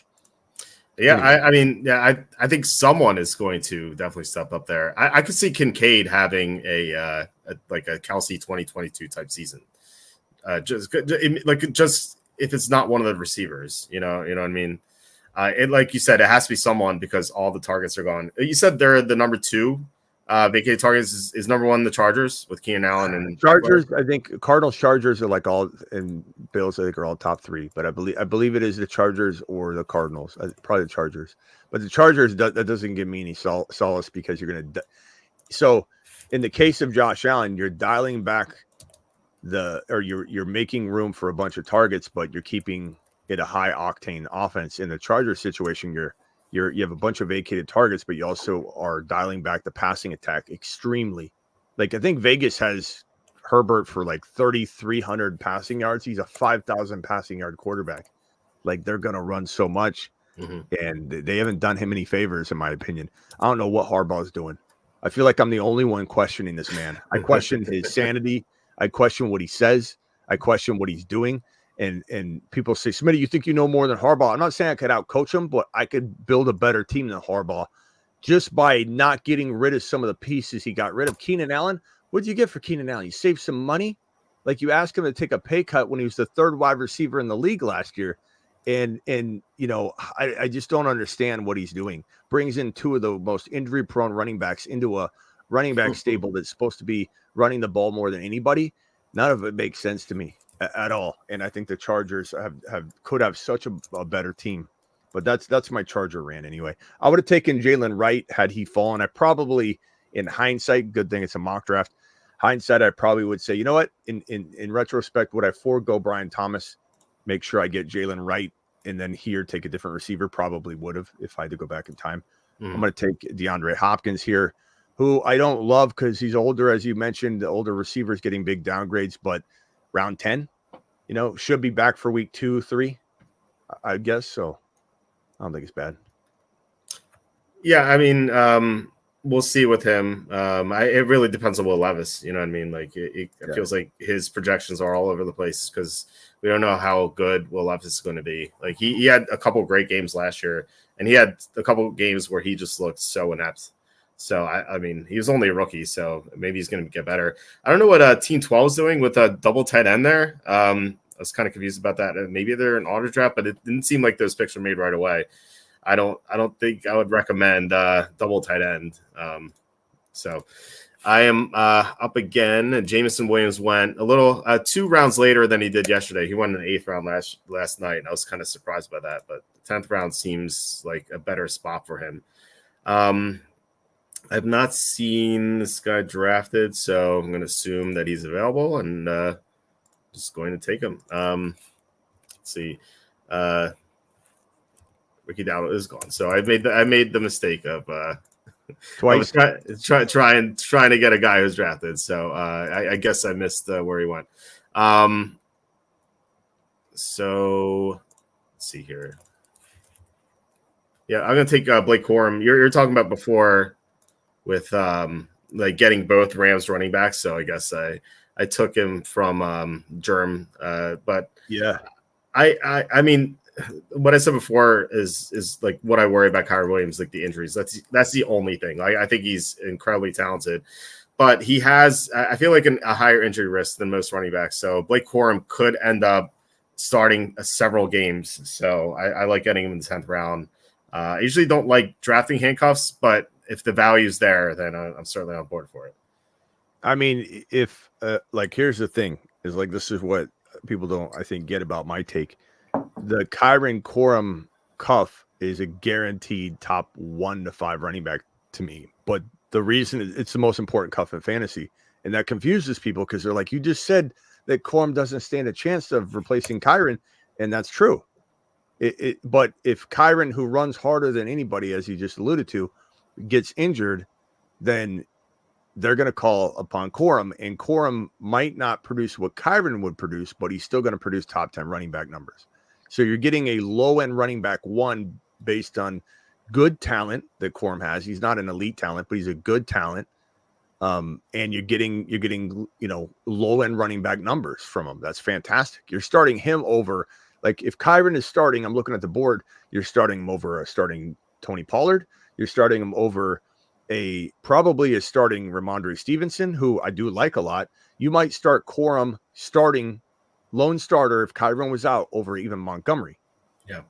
Yeah, anyway. I think someone is going to definitely step up there. I could see Kincaid having a Kelsey 2022 type season. Just if it's not one of the receivers, you know what I mean. Like you said, it has to be someone because all the targets are gone. You said they're the number 2. Vacated targets is number 1 the Chargers with Keenan Allen and Chargers. I think Cardinals, Chargers are like all, and Bills I think are all top 3. But I believe it is the Chargers or the Cardinals. Probably the Chargers. But the Chargers that doesn't give me any solace because you're going to. So in the case of Josh Allen, you're dialing back you're making room for a bunch of targets, but you're keeping it a high octane offense. In the Chargers situation, you have a bunch of vacated targets, but you also are dialing back the passing attack extremely. Like, I think Vegas has Herbert for like 3,300 passing yards. He's a 5,000 passing yard quarterback. Like, they're going to run so much, and they haven't done him any favors, in my opinion. I don't know what Harbaugh's doing. I feel like I'm the only one questioning this man. I question his sanity. I question what he says. I question what he's doing. And people say, Smitty, you think you know more than Harbaugh? I'm not saying I could outcoach him, but I could build a better team than Harbaugh just by not getting rid of some of the pieces he got rid of. Keenan Allen, what did you get for Keenan Allen? You saved some money? Like, you asked him to take a pay cut when he was the 3rd wide receiver in the league last year. And I just don't understand what he's doing. Brings in 2 of the most injury-prone running backs into a running back stable that's supposed to be running the ball more than anybody. None of it makes sense to me at all. And I think the Chargers could have such a better team. But that's my Charger rant anyway. I would have taken Jalen Wright had he fallen. I probably, in hindsight, good thing it's a mock draft. Hindsight, I probably would say, you know what? In retrospect, would I forego Brian Thomas, make sure I get Jalen Wright, and then here take a different receiver? Probably would have if I had to go back in time. I'm going to take DeAndre Hopkins here, who I don't love because he's older, as you mentioned. The older receivers getting big downgrades, but round 10, should be back for week 2, 3, I guess. So I don't think it's bad. Yeah, I mean, we'll see with him. It really depends on Will Levis. You know what I mean? Like, it feels like his projections are all over the place because we don't know how good Will Levis is going to be. Like, he had a couple great games last year, and he had a couple games where he just looked so inept. So, I mean, he was only a rookie, so maybe he's going to get better. I don't know what Team 12 is doing with a double tight end there. was kind of confused about that. Maybe they're an auto draft, but it didn't seem like those picks were made right away. I don't think I would recommend double tight end. So I am up again. Jameson Williams went a little 2 rounds later than he did yesterday. He went in the 8th round last night. And I was kind of surprised by that, but the 10th round seems like a better spot for him. I've not seen this guy drafted, so I'm going to assume that he's available and just going to take him. Let's see. Ricky Dowdle is gone, so I made the mistake of twice trying to get a guy who's drafted. So I guess I missed where he went. So let's see here. Yeah, I'm gonna take Blake Corum. You're talking about before with like getting both Rams running backs. So I guess I took him from Germ, but yeah, I mean, what I said before is like what I worry about Kyren Williams, like the injuries. That's the only thing. I think he's incredibly talented, but he has, I feel like, a higher injury risk than most running backs. So Blake Corum could end up starting several games. So I like getting him in the 10th round. I usually don't like drafting handcuffs, but if the value's there, then I'm certainly on board for it. I mean, if like, here's the thing is like, this is what people don't, I think, get about my take. The Kyren Corum cuff is a guaranteed top 1 to 5 running back to me. But the reason it's the most important cuff in fantasy, and that confuses people because they're like, you just said that Corum doesn't stand a chance of replacing Kyren, and that's true. But if Kyren, who runs harder than anybody, as you just alluded to, gets injured, then they're going to call upon Corum, and Corum might not produce what Kyren would produce, but he's still going to produce top 10 running back numbers. So you're getting a low-end running back 1 based on good talent that Corum has. He's not an elite talent, but he's a good talent. And you're getting low-end running back numbers from him. That's fantastic. You're starting him over, like if Kyren is starting, I'm looking at the board, you're starting him over starting Tony Pollard. You're starting him over probably a starting Ramondre Stevenson, who I do like a lot. You might start Corum starting lone starter if Kyren was out over even Montgomery. Yeah.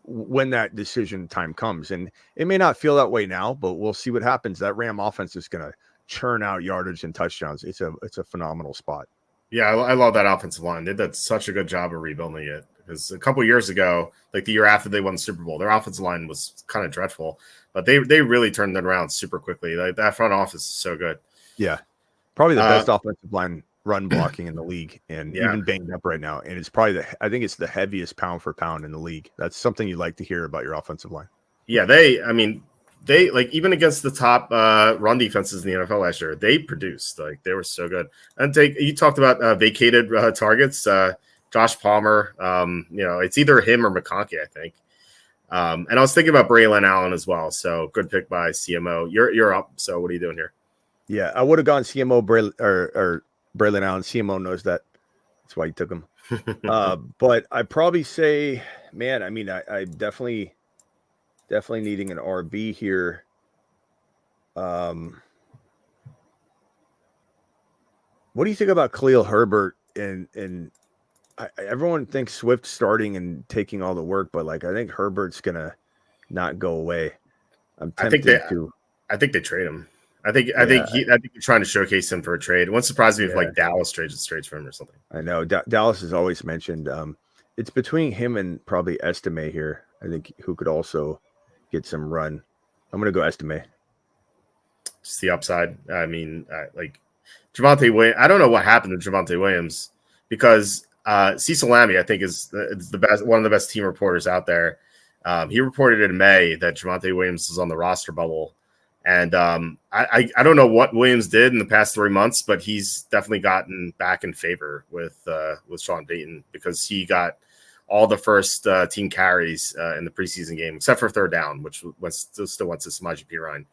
When that decision time comes. And it may not feel that way now, but we'll see what happens. That Ram offense is going to churn out yardage and touchdowns. It's a phenomenal spot. Yeah, I love that offensive line. They did such a good job of rebuilding it. Because a couple of years ago, like the year after they won the Super Bowl, their offensive line was kind of dreadful. But they really turned it around super quickly. Like that front office is so good. Yeah. Probably the best offensive line run blocking in the league, and even banged up right now. And it's probably I think it's the heaviest pound for pound in the league. That's something you like to hear about your offensive line. Yeah, they like even against the top run defenses in the NFL last year, they produced. Like they were so good. And you talked about vacated targets. Josh Palmer, it's either him or McConkey, I think. And I was thinking about Braylon Allen as well. So good pick by CMO. You're up. So what are you doing here? Yeah, I would have gone CMO or Braylon Allen. CMO knows that. That's why he took him. But I probably say, man, I mean, I definitely needing an RB here. What do you think about Khalil Herbert? And everyone thinks Swift starting and taking all the work, but like I think Herbert's gonna not go away. I'm tempted to. I think they trade him. I think you're trying to showcase him for a trade. It wouldn't surprise me if like Dallas trades for him or something. I know Dallas is always mentioned. It's between him and probably Estime here. I think who could also get some run. I'm gonna go Estime. Just the upside. I mean, like Javonte Williams. I don't know what happened to Javonte Williams because Cecil Lammey, I think, is the best, one of the best team reporters out there. He reported in May that Javonte Williams is on the roster bubble. And I don't know what Williams did in the past 3 months, but he's definitely gotten back in favor with Sean Payton because he got all the first team carries in the preseason game, except for third down, which still went to Samaje Perine.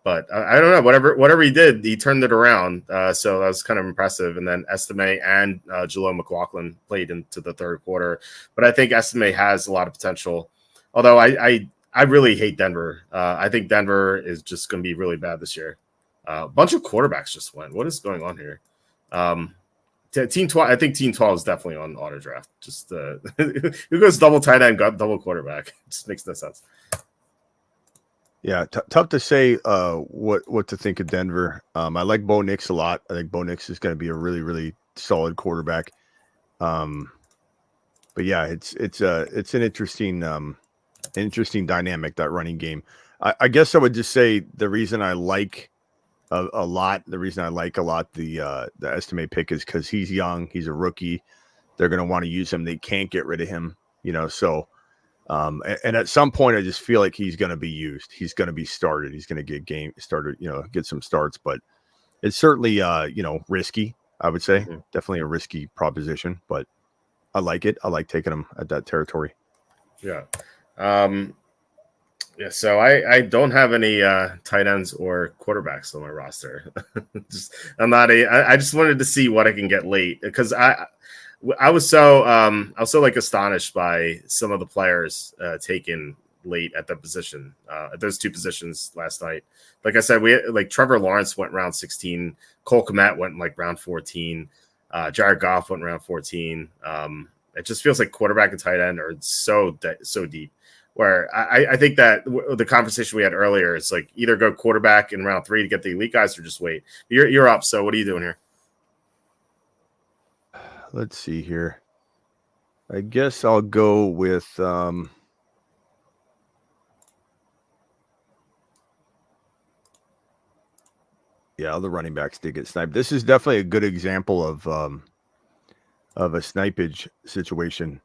But I don't know, whatever he did, he turned it around. So that was kind of impressive. And then Estime and Jaleel McLaughlin played into the third quarter. But I think Estime has a lot of potential. Although I really hate Denver. I think Denver is just going to be really bad this year. A bunch of quarterbacks just went. What is going on here? Team 12. I think Team 12 is definitely on auto draft. Just who goes double tight end, double quarterback? It just makes no sense. Yeah, tough to say what to think of Denver. I like Bo Nix a lot. I think Bo Nix is going to be a really, really solid quarterback. But yeah, it's an interesting dynamic, that running game. I guess I would just say the reason I like a lot the estimate pick is because he's young, he's a rookie. They're going to want to use him. They can't get rid of him, so. And at some point, I just feel like he's going to be used. He's going to be started. He's going to get started, get some starts. But it's certainly, risky, I would say. Mm-hmm. Definitely a risky proposition. But I like it. I like taking him at that territory. Yeah. So I don't have any tight ends or quarterbacks on my roster. I just wanted to see what I can get late because I was so like astonished by some of the players taken late at that position, at those two positions last night. Like I said, Trevor Lawrence went round 16, Cole Kmet went like round 14, Jared Goff went round 14. It just feels like quarterback and tight end are so deep. Where I think that the conversation we had earlier, it's like either go quarterback in round 3 to get the elite guys, or just wait. You're up. So what are you doing here? Let's see here. I guess I'll go with the running backs did get sniped. This is definitely a good example of a snipage situation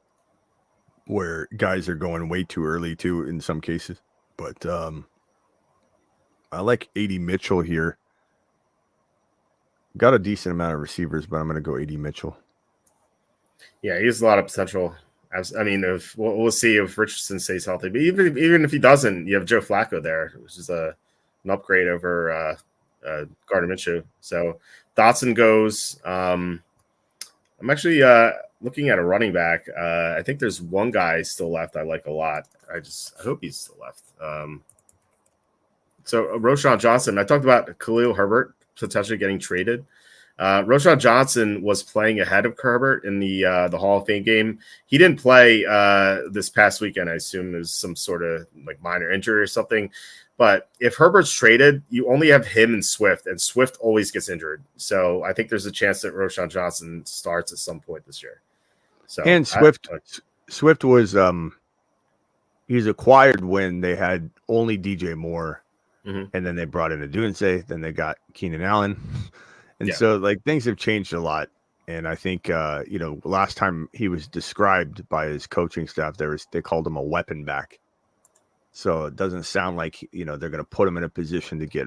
where guys are going way too early too in some cases. But I like AD Mitchell here. Got a decent amount of receivers, but I'm going to go AD Mitchell. Yeah, he has a lot of potential. I mean, we'll see if Richardson stays healthy. But even if he doesn't, you have Joe Flacco there, which is an upgrade over Gardner Minshew. So Dotson goes. I'm actually looking at a running back. I think there's one guy still left I like a lot. I hope he's still left. So Roschon Johnson. I talked about Khalil Herbert potentially getting traded. Roschon Johnson was playing ahead of Herbert in the Hall of Fame game. He didn't play this past weekend. I assume it was some sort of like minor injury or something. But if Herbert's traded, you only have him and Swift always gets injured. So I think there's a chance that Roschon Johnson starts at some point this year. So and Swift was he's acquired when they had only DJ Moore, and then they brought in a Dunze, then they got Keenan Allen. And so like things have changed a lot. And I think, last time he was described by his coaching staff, they called him a weapon back. So it doesn't sound like, they're going to put him in a position to get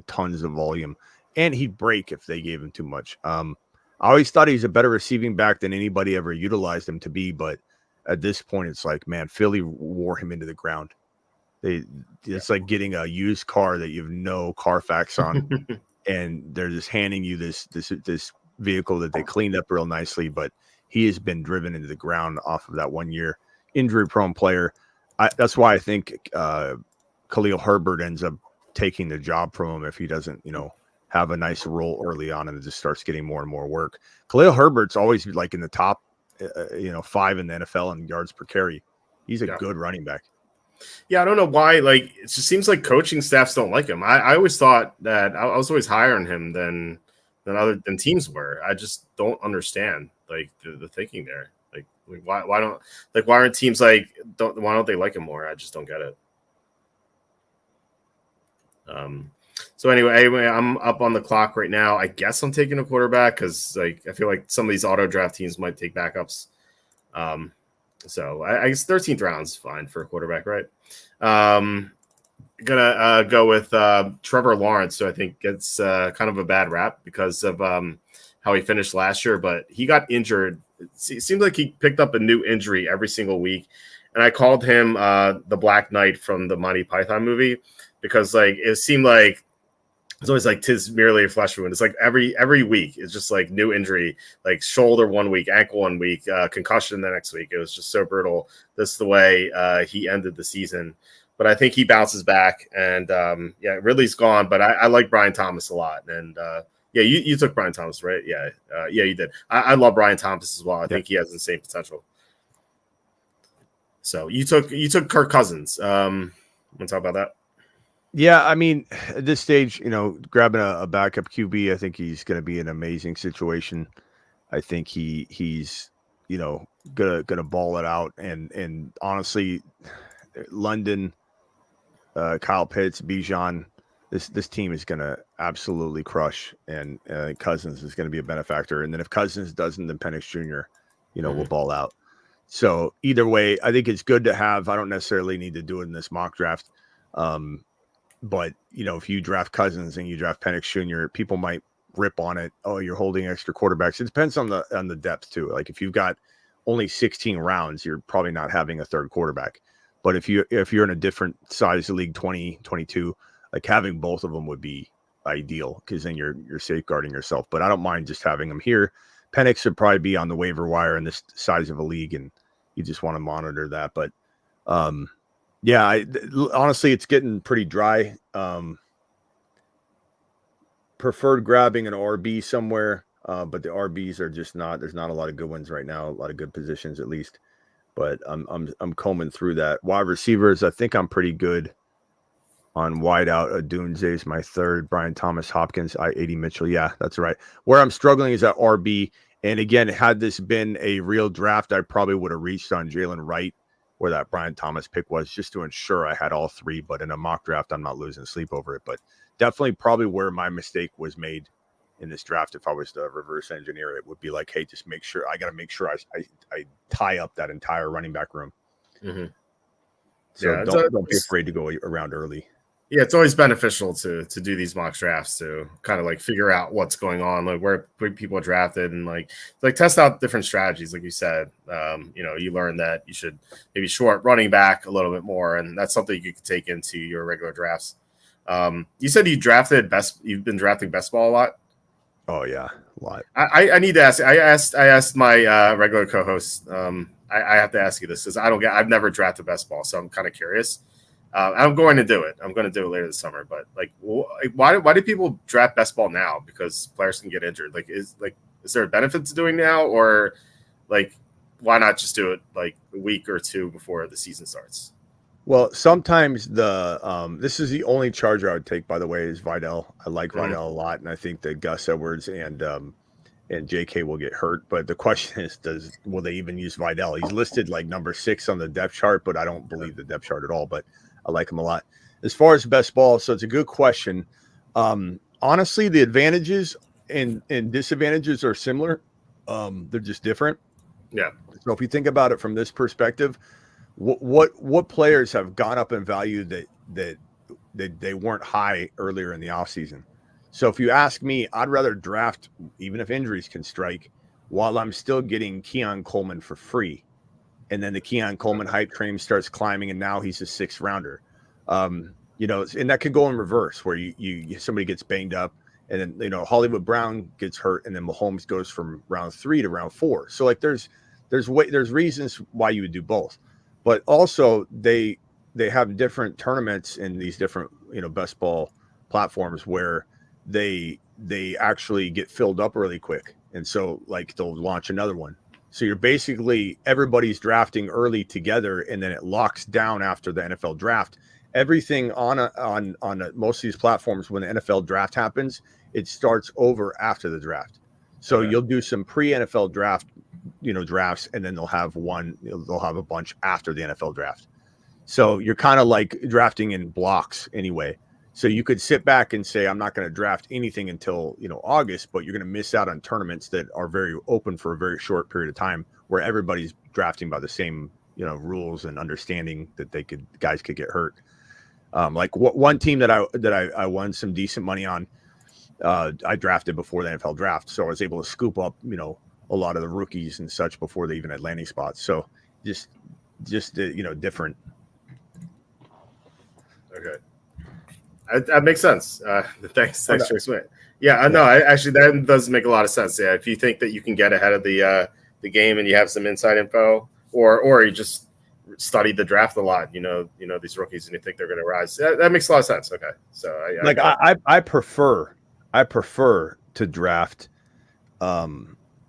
tons of volume, and he'd break if they gave him too much. I always thought he's a better receiving back than anybody ever utilized him to be. But at this point, it's like, man, Philly wore him into the ground. It's like getting a used car that you have no Carfax on. And they're just handing you this vehicle that they cleaned up real nicely, but he has been driven into the ground off of that 1 year injury-prone player. That's why I think Khalil Herbert ends up taking the job from him if he doesn't, have a nice role early on and it just starts getting more and more work. Khalil Herbert's always like in the top, 5 in the NFL in yards per carry. He's a good running back. Yeah, I don't know why. Like, it just seems like coaching staffs don't like him. I always thought that I was always higher on him than teams were. I just don't understand like the thinking there. Like why aren't teams why don't they like him more? I just don't get it. So anyway, I'm up on the clock right now. I guess I'm taking a quarterback because I feel like some of these auto draft teams might take backups. So I guess 13th round's fine for a quarterback, right? Gonna go with Trevor Lawrence, who I think gets kind of a bad rap because of how he finished last year, but he got injured. It seems like he picked up a new injury every single week, and I called him the Black Knight from the Monty Python movie because like it seemed like it's always like 'tis merely a flesh wound. It's like every week it's just like new injury, like shoulder 1 week, ankle 1 week, concussion the next week. It was just so brutal. This is the way he ended the season. But I think he bounces back, and Ridley's gone. But I like Brian Thomas a lot, and Yeah, you took Brian Thomas, right? Yeah, yeah, you did. I love Brian Thomas as well. I think he has the same potential. So you took Kirk Cousins. Want to talk about that? Yeah, I mean, at this stage, grabbing a backup QB, I think he's going to be an amazing situation. I think he's gonna ball it out, and honestly, London, Kyle Pitts, Bijan, this team is gonna absolutely crush, and Cousins is going to be a benefactor. And then if Cousins doesn't, then Penix Jr. will ball out. So either way, I think it's good to have. I don't necessarily need to do it in this mock draft. But if you draft Cousins and you draft Penix Jr., people might rip on it. Oh, you're holding extra quarterbacks. It depends on the depth too. Like if you've got only 16 rounds, you're probably not having a third quarterback. But if you're in a different size league, 20, 22, like having both of them would be ideal because then you're safeguarding yourself. But I don't mind just having them here. Penix would probably be on the waiver wire in this size of a league, and you just want to monitor that. But yeah, honestly, it's getting pretty dry. Preferred grabbing an RB somewhere, but the RBs are just not. There's not a lot of good ones right now. A lot of good positions, at least. But I'm combing through that. Wide receivers, I think I'm pretty good on wideout. Dunze is my third. Brian Thomas, Hopkins, I-80 Mitchell. Yeah, that's right. Where I'm struggling is at RB. And again, had this been a real draft, I probably would have reached on Jalen Wright, where that Brian Thomas pick was, just to ensure I had all three. But in a mock draft, I'm not losing sleep over it. But definitely probably where my mistake was made in this draft. If I was to reverse engineer it, would be like, hey, just make sure I got to make sure I tie up that entire running back room. Mm-hmm. So yeah, don't be afraid to go around early. Yeah, it's always beneficial to do these mock drafts to kind of like figure out what's going on, like where people are drafted, and like test out different strategies. Like you said, you learn that you should maybe short running back a little bit more, and that's something you could take into your regular drafts. You said you've been drafting best ball a lot. Oh yeah, a lot. I need to ask. I asked my regular co-host. I have to ask you this because I've never drafted best ball, so I'm kind of curious. I'm going to do it. I'm going to do it later this summer. But like, why do people draft best ball now? Because players can get injured. Is there a benefit to doing now, or like, why not just do it like a week or two before the season starts? Well, sometimes this is the only charger I would take, by the way, is Vidal. I like Vidal a lot, and I think that Gus Edwards and JK will get hurt. But the question is, will they even use Vidal? He's listed like number 6 on the depth chart, but I don't believe the depth chart at all. But I like him a lot. As far as best ball, so it's a good question. Honestly, the advantages and disadvantages are similar. They're just different. Yeah. So if you think about it from this perspective, what players have gone up in value that they weren't high earlier in the offseason? So if you ask me, I'd rather draft, even if injuries can strike, while I'm still getting Keon Coleman for free. And then the Keon Coleman hype train starts climbing, and now he's a 6th rounder. And that could go in reverse, where you somebody gets banged up, and then Hollywood Brown gets hurt, and then Mahomes goes from round 3 to round 4. So like there's reasons why you would do both, but also they have different tournaments in these different best ball platforms where they actually get filled up really quick, and so like they'll launch another one. So you're basically everybody's drafting early together, and then it locks down after the NFL draft. Everything on most of these platforms, when the NFL draft happens, it starts over after the draft. So You'll do some pre-NFL draft, drafts, and then they'll have a bunch after the NFL draft. So you're kind of like drafting in blocks anyway. So you could sit back and say, I'm not going to draft anything until, August, but you're going to miss out on tournaments that are very open for a very short period of time, where everybody's drafting by the same, rules and understanding that guys could get hurt. Like one team that I won some decent money on, I drafted before the NFL draft. So I was able to scoop up, a lot of the rookies and such before they even had landing spots. So just different. Okay. That makes sense. Thanks for explaining. Yeah, I know. Actually, that does make a lot of sense. Yeah, if you think that you can get ahead of the game and you have some inside info, or you just study the draft a lot, these rookies, and you think they're going to rise. That makes a lot of sense. Okay, so I prefer to draft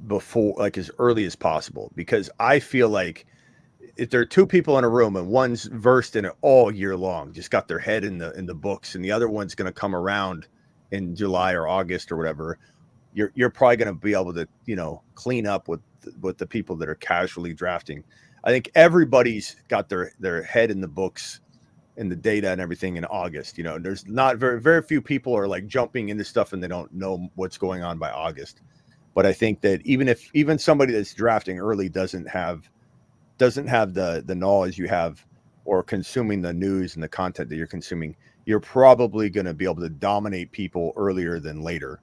before, like, as early as possible, because I feel like if there are two people in a room and one's versed in it all year long, just got their head in the books, and the other one's going to come around in July or August or whatever, you're probably going to be able to, clean up with the people that are casually drafting. I think everybody's got their head in the books and the data and everything in August. There's not very few people are like jumping into stuff and they don't know what's going on by August. But I think that even somebody that's drafting early doesn't have the knowledge you have, or consuming the news and the content that you're consuming, you're probably going to be able to dominate people earlier than later,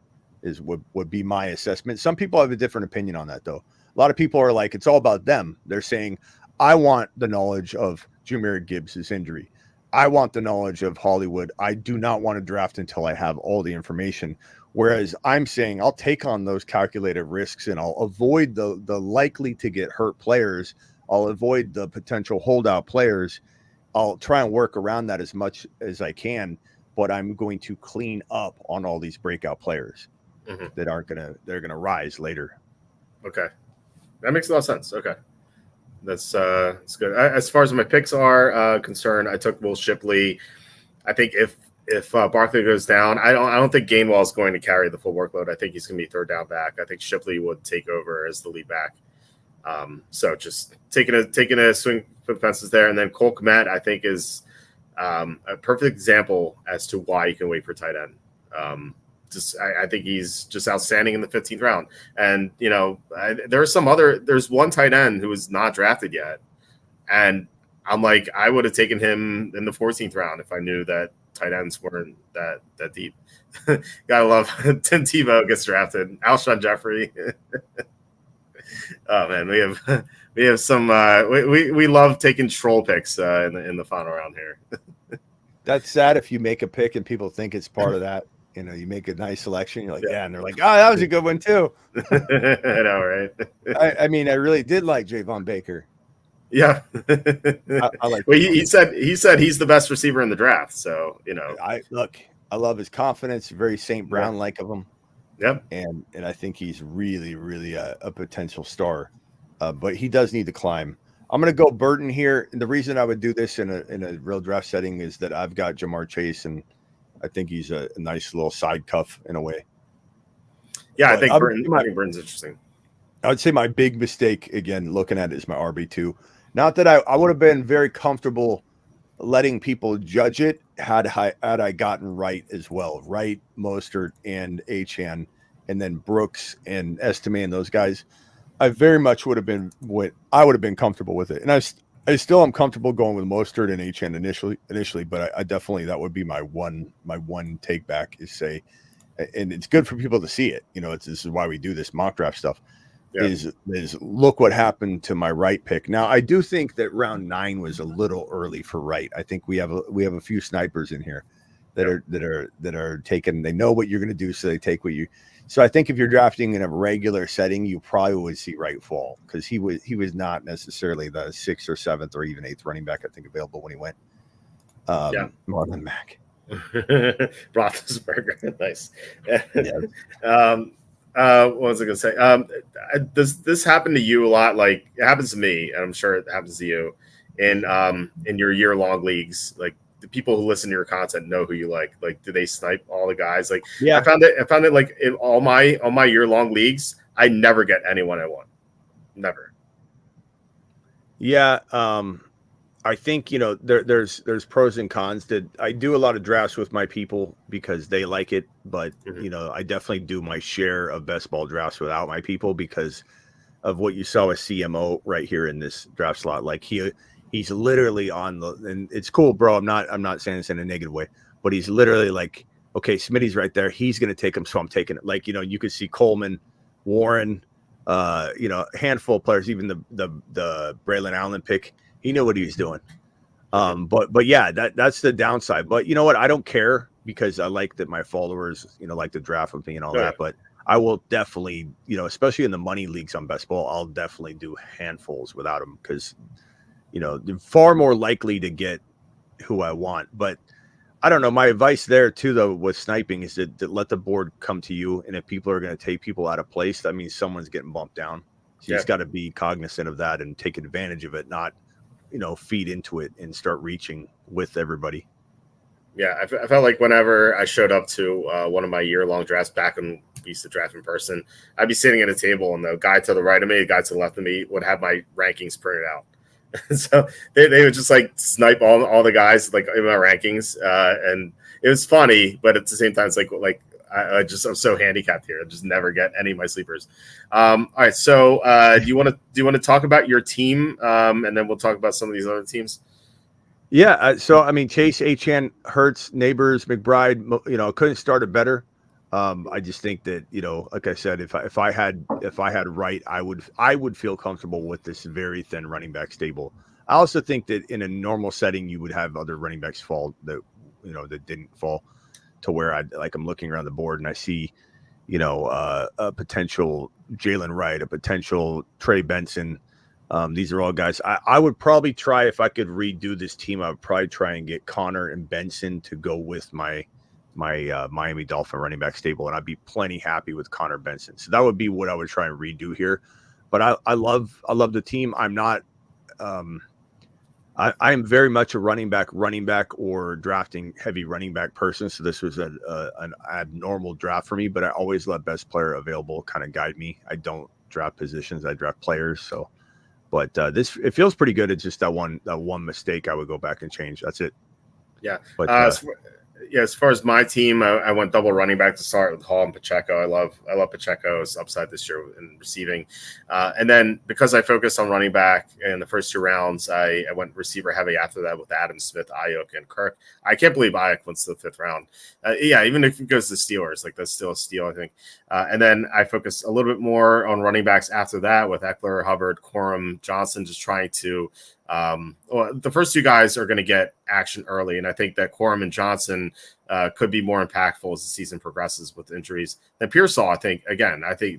would be my assessment. Some people have a different opinion on that, though. A lot of people are like, it's all about them. They're saying, I want the knowledge of Jahmyr Gibbs' injury. I want the knowledge of Hollywood. I do not want to draft until I have all the information. Whereas I'm saying I'll take on those calculated risks, and I'll avoid the likely to get hurt players. I'll avoid the potential holdout players. I'll try and work around that as much as I can, but I'm going to clean up on all these breakout players that they're gonna rise later. Okay, that makes a lot of sense. Okay, that's good. As far as my picks are concerned, I took Will Shipley. I think if Barkley goes down, I don't think Gainwell is going to carry the full workload. I think he's going to be third down back. I think Shipley would take over as the lead back. So just taking a swing for the fences there. And then Cole Kmet, I think, is a perfect example as to why you can wait for tight end. I think he's just outstanding in the 15th round. And, there's one tight end who is not drafted yet. And I'm like, I would have taken him in the 14th round if I knew that tight ends weren't that deep. Gotta love Tim Tebow gets drafted. Alshon Jeffrey. Oh man, we have some we love taking troll picks in the final round here. That's sad if you make a pick and people think it's part of that. You make a nice selection. You're like, yeah, and they're like, oh, that was a good one too. I know, right? I mean, I really did like Javon Baker. Yeah, I like. Well, he said he's the best receiver in the draft. So I love his confidence. Very St. Brown like of him. Yep. And I think he's really, really a potential star, but he does need to climb. I'm going to go Burton here. And the reason I would do this in a real draft setting is that I've got Jamar Chase, and I think he's a nice little side cuff in a way. Yeah, but I think Burton's interesting. I would say my big mistake, again, looking at it, is my RB2. Not that I would have been very comfortable letting people judge it had I gotten Wright as well. Wright, Mostert, and Achane, and then Brooks and Estime and those guys. I very much would have been comfortable with it. And I still am comfortable going with Mostert and Achane initially, but I definitely, that would be my one take back, is say, and it's good for people to see it. This is why we do this mock draft stuff. Yeah. Is look what happened to my Wright pick. Now, I do think that round 9 was a little early for Wright. I think we have a few snipers in here that are taking. They know what you're going to do, so they take what you. So I think if you're drafting in a regular setting, you probably would see Wright fall, because he was not necessarily the 6th or 7th or even 8th running back I think available when he went. Marlon Mack, Roethlisberger, nice. Yeah. What was I going to say? Does this happen to you a lot? Like, it happens to me, and I'm sure it happens to you in your year-long leagues. Like, the people who listen to your content know who you like. Like, do they snipe all the guys? Like, yeah. I found it like in all my year-long leagues, I never get anyone I want. Never. Yeah. I think, there's pros and cons. That I do a lot of drafts with my people because they like it, but I definitely do my share of best ball drafts without my people because of what you saw with CMO right here in this draft slot. Like, he's literally on the, and it's cool, bro. I'm not saying this in a negative way, but he's literally like, okay, Smitty's right there. He's going to take him. So I'm taking it. Like, you could see Coleman, Warren, a handful of players, even the Braylon Allen pick. He knew what he was doing. But yeah, that's the downside. But you know what? I don't care because I like that my followers, like to draft with me and all that. But I will definitely, especially in the money leagues on best ball, I'll definitely do handfuls without them because, they're far more likely to get who I want. But I don't know. My advice there too, though, with sniping is to let the board come to you. And if people are going to take people out of place, that means someone's getting bumped down. So you just got to be cognizant of that and take advantage of it, not, feed into it and start reaching with everybody. Yeah, I felt like whenever I showed up to one of my year-long drafts back when we used to draft in person, I'd be sitting at a table, and the guy to the right of me, the guy to the left of me would have my rankings printed out. So they would just like snipe all the guys like in my rankings, and it was funny, but at the same time, it's like I'm so handicapped here. I just never get any of my sleepers. All right, so do you want to talk about your team, and then we'll talk about some of these other teams? Yeah. So, I mean, Chase, Achane, Hurts, Neighbors, McBride, couldn't start it better. I just think that, like I said, if I had Wright, I would feel comfortable with this very thin running back stable. I also think that in a normal setting, you would have other running backs fall that didn't fall to where I'm looking around the board and I see, a potential Jalen Wright, a potential Trey Benson. These are all guys I would probably try if I could redo this team. I would probably try and get Connor and Benson to go with my Miami Dolphin running back stable, and I'd be plenty happy with Connor Benson. So that would be what I would try and redo here. But I love the team. I'm not. I am very much a running back or drafting heavy running back person. So this was an abnormal draft for me. But I always let best player available kind of guide me. I don't draft positions. I draft players. So. But it feels pretty good. It's just that one mistake I would go back and change. That's it. Yeah. But as far as my team, I went double running back to start with Hall and Pacheco. I love Pacheco's upside this year in receiving. And then because I focused on running back in the first 2 rounds, I went receiver heavy after that with Adam Smith, Ayuk, and Kirk. I can't believe Ayuk went to the 5th round. Even if it goes to Steelers, that's still a steal, I think. And then I focused a little bit more on running backs after that with Eckler, Hubbard, Corum, Johnson, just trying to the first 2 guys are going to get action early, and I think that Corum and Johnson could be more impactful as the season progresses with injuries. Then Pearsall, I think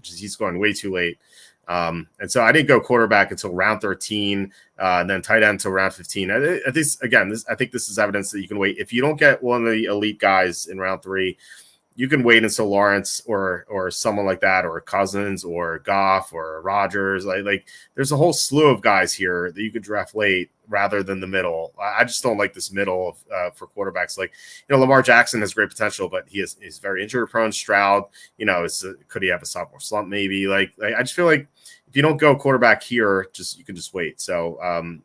he's going way too late. And so I didn't go quarterback until round 13, and then tight end until round 15. I think this is evidence that you can wait. If you don't get one of the elite guys in round 3, you can wait until Lawrence or someone like that, or Cousins or Goff or Rodgers. Like there's a whole slew of guys here that you could draft late rather than the middle. I just don't like this middle for quarterbacks. Lamar Jackson has great potential, but he's very injury prone. Stroud, could he have a sophomore slump? Maybe. I just feel like if you don't go quarterback here, you can just wait. So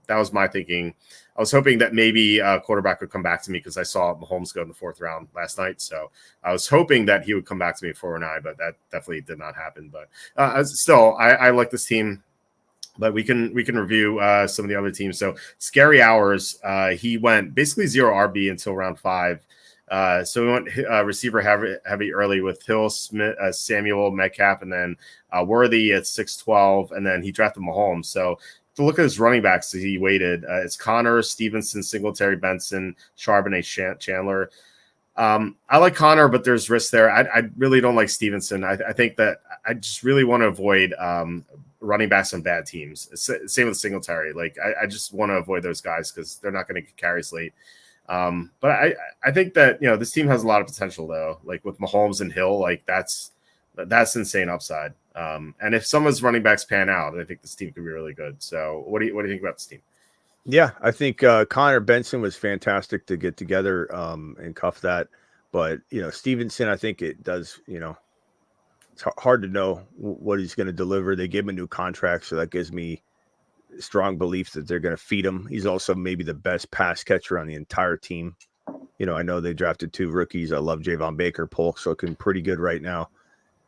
that was my thinking. I was hoping that maybe a quarterback would come back to me because I saw Mahomes go in the 4th round last night. So I was hoping that he would come back to me at 4-9, but that definitely did not happen. But still, I like this team. But we can review some of the other teams. So Scary Hours, he went basically 0 RB until round 5. So we went receiver heavy early with Hill, Smith, Samuel, Metcalf, and then Worthy at 6'12", and then he drafted Mahomes. So to look at his running backs, he waited. It's Connor, Stevenson, Singletary, Benson, Charbonnet, Chandler. I like Connor, but there's risk there. I really don't like Stevenson. I think that I just really want to avoid running backs on bad teams. Same with Singletary. I just want to avoid those guys because they're not going to get carries late. But I think that this team has a lot of potential though. With Mahomes and Hill, that's insane upside. And if someone's running backs pan out, I think this team could be really good. So what do you think about this team? Yeah, I think Connor Benson was fantastic to get together and cuff that. But, Stevenson, I think it does, it's hard to know what he's going to deliver. They gave him a new contract, so that gives me strong belief that they're going to feed him. He's also maybe the best pass catcher on the entire team. I know they drafted 2 rookies. I love Javon Baker. Polk's looking pretty good right now.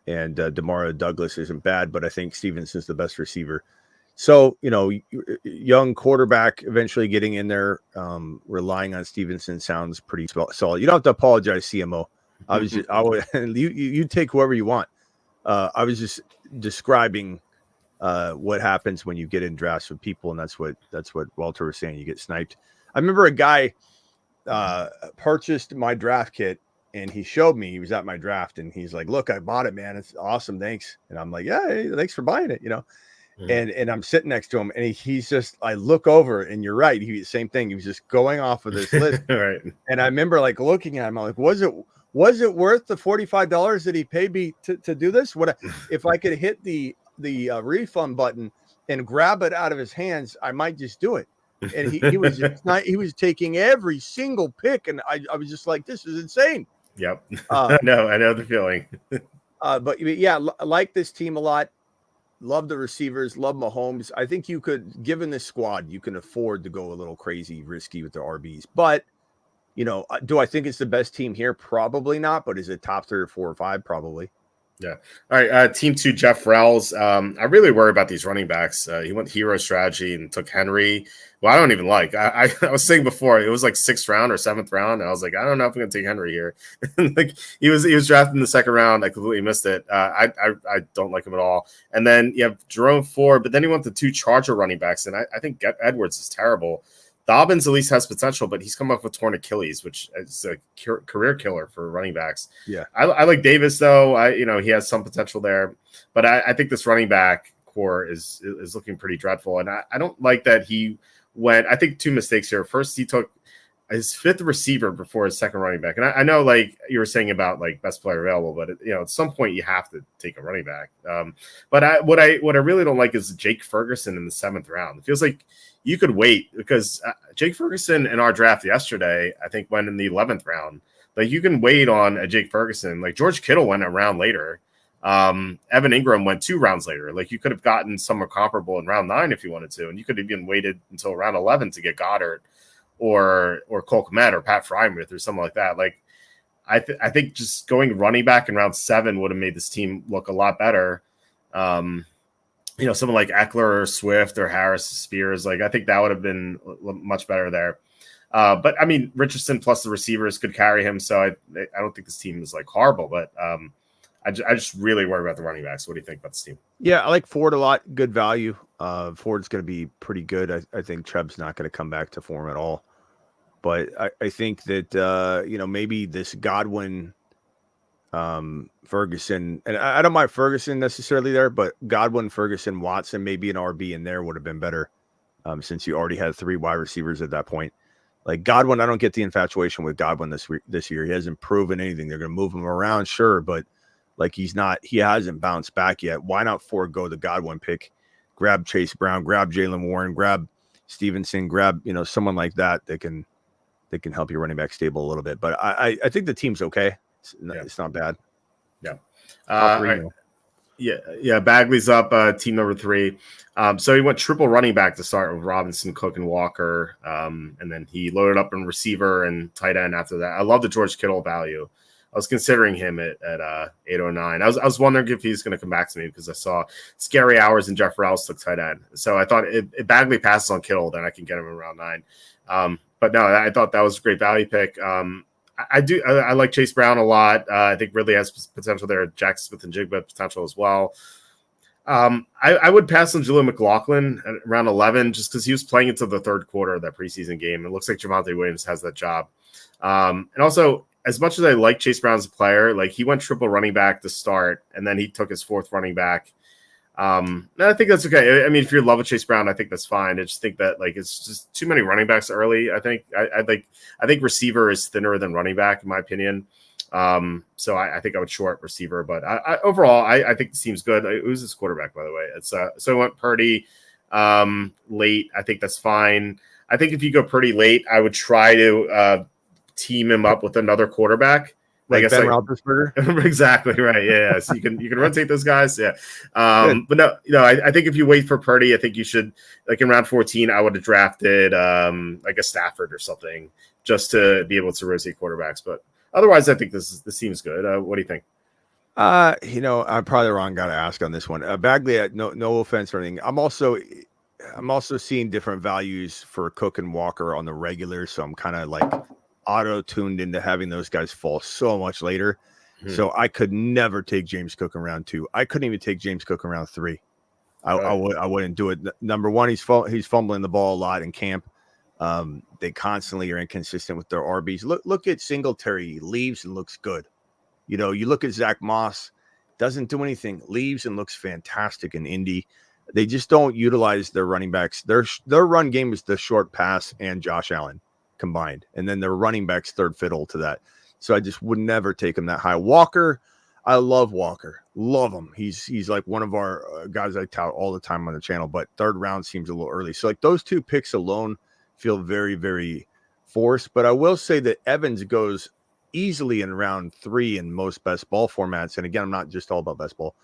And DeMario Douglas isn't bad, but I think Stevenson's the best receiver. So, young quarterback eventually getting in there, relying on Stevenson sounds pretty solid. You don't have to apologize, CMO. You take whoever you want. I was just describing what happens when you get in drafts with people, and that's what Walter was saying. You get sniped. I remember a guy purchased my draft kit, and he showed me, he was at my draft, and he's like, "Look, I bought it, man. It's awesome. Thanks." And I'm like, "Yeah, hey, thanks for buying it." And I'm sitting next to him, and he's just, I look over, and you're right. Same thing. He was just going off of this list. Right. And I remember like looking at him, I'm like, was it worth the $45 that he paid me to do this? If I could hit the refund button and grab it out of his hands, I might just do it. And he was just not, he was taking every single pick, and I was just like, this is insane. Yep. I know the feeling. But yeah, I like this team a lot. Love the receivers, love Mahomes. I think you could, given this squad, you can afford to go a little crazy, risky with the RBs. But, do I think it's the best team here? Probably not. But is it top 3 or 4 or 5? Probably. Yeah. All right. Team 2, Jeff Rowles. I really worry about these running backs. He went hero strategy and took Henry. Well, I don't even like. I was saying before, it was like 6th round or 7th round. And I was like, I don't know if I'm going to take Henry here. Like he was drafted in the 2nd round. I completely missed it. I don't like him at all. And then you have Jerome Ford, but then he went to 2 Charger running backs, and I think Edwards is terrible. Dobbins at least has potential, but he's come up with torn Achilles, which is a career killer for running backs. Yeah, I like Davis though. He has some potential there, but I think this running back core is looking pretty dreadful, and I don't like that he went. I think 2 mistakes here. First, he took his 5th receiver before his 2nd running back, and I know like you were saying about like best player available, but at some point you have to take a running back. But what I really don't like is Jake Ferguson in the 7th round. It feels like you could wait, because Jake Ferguson in our draft yesterday, I think, went in the 11th round. Like you can wait on a Jake Ferguson. Like George Kittle went a round later. Evan Ingram went 2 rounds later. Like you could have gotten somewhere comparable in round 9 if you wanted to, and you could have even waited until round 11 to get Goddard or Cole Kmet or Pat Freiermuth or something like that. Like I think just going running back in round 7 would have made this team look a lot better. Someone like Eckler or Swift or Harris, Spears, like I think that would have been much better there. But I mean, Richardson plus the receivers could carry him. So I don't think this team is like horrible, but I just really worry about the running backs. What do you think about this team? Yeah, I like Ford a lot. Good value. Ford's going to be pretty good. I think Treb's not going to come back to form at all. But I think that, maybe this Godwin, Ferguson, and I don't mind Ferguson necessarily there, but Godwin, Ferguson, Watson, maybe an RB in there would have been better, since you already had 3 wide receivers at that point. Like Godwin, I don't get the infatuation with Godwin this year. He hasn't proven anything. They're going to move him around, sure, but like he hasn't bounced back yet. Why not forego the Godwin pick? Grab Chase Brown, grab Jaylen Warren, grab Stevenson, grab someone like that can help your running back stable a little bit. But I think the team's okay. It's not bad. Yeah. Right. Yeah. Bagley's up, team number 3. So he went triple running back to start with Robinson, Cook, and Walker. And then he loaded up in receiver and tight end after that. I love the George Kittle value. I was considering him at 809. I was wondering if he's going to come back to me, because I saw Scary Hours and Jeff Rowles took tight end. So I thought if Bagley passes on Kittle, then I can get him in round 9. But no, I thought that was a great value pick. I like Chase Brown a lot. I think Ridley has potential there. Jack Smith and Jigba potential as well. I would pass on Jaleel McLaughlin at around 11, just because he was playing into the 3rd quarter of that preseason game. It looks like Javonte Williams has that job. And also, as much as I like Chase Brown as a player, like he went triple running back to start, and then he took his 4th running back. And I think that's okay. I mean, if you're in love with Chase Brown, I think that's fine. I just think that like it's just too many running backs early. I think receiver is thinner than running back, in my opinion. So I think I would short receiver, but overall I think the team's good. Who's his quarterback, by the way? It's so I went Purdy late. I think that's fine. I think if you go pretty late, I would try to team him up with another quarterback. Like Ben Roethlisberger? Exactly right. Yeah. So you can rotate those guys. Yeah. But no, I think if you wait for Purdy, I think you should, like in round 14, I would have drafted like a Stafford or something, just to be able to rotate quarterbacks. But otherwise, I think this seems good. What do you think? I'm probably the wrong guy to ask on this one. Bagley, no offense or anything. I'm also seeing different values for Cook and Walker on the regular, so I'm kind of like auto-tuned into having those guys fall so much later. So I could never take James Cook in round 2. I couldn't even take James Cook in round 3. I wouldn't do it. Number 1, he's fumbling the ball a lot in camp. They constantly are inconsistent with their RBs. Look at Singletary. He leaves and looks good. You look at Zach Moss, doesn't do anything, leaves and looks fantastic in Indy. They just don't utilize their running backs. Their run game is the short pass and Josh Allen combined, and then their running backs third fiddle to that. So I just would never take him that high. Walker, I love Walker, love him. He's like one of our guys I tout all the time on the channel, but third round seems a little early. So like those two picks alone feel very, very forced. But I will say that Evans goes easily in round 3 in most best ball formats. And again, I'm not just all about best ball.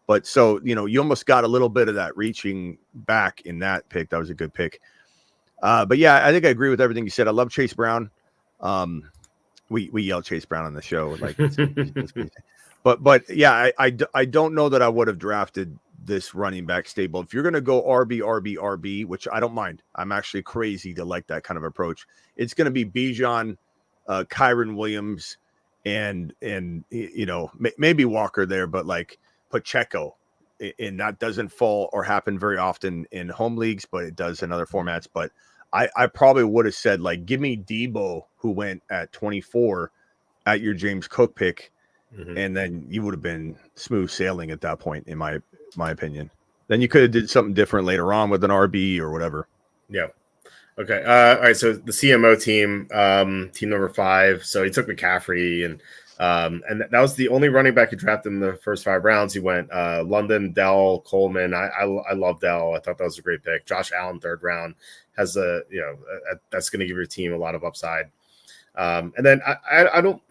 But so, you almost got a little bit of that reaching back in that pick. That was a good pick. But yeah, I think I agree with everything you said. I love Chase Brown. We yell Chase Brown on the show. Like, but yeah, I don't know that I would have drafted this running back stable. If you're going to go RB, which I don't mind. I'm actually crazy to like that kind of approach. It's going to be Bijan, Kyron Williams, and maybe Walker there, but like Pacheco, and that doesn't fall or happen very often in home leagues, but it does in other formats. But I probably would have said, like, give me Debo, who went at 24 at your James Cook pick, and then you would have been smooth sailing at that point, in my opinion. Then you could have did something different later on with an RB or whatever. Yeah. Okay. All right. So the CMO team, team number 5. So he took McCaffrey, and that was the only running back he drafted in the first 5 rounds. He went London, Dell, Coleman. I love Dell. I thought that was a great pick. Josh Allen, 3rd round, has that's going to give your team a lot of upside. And then I don't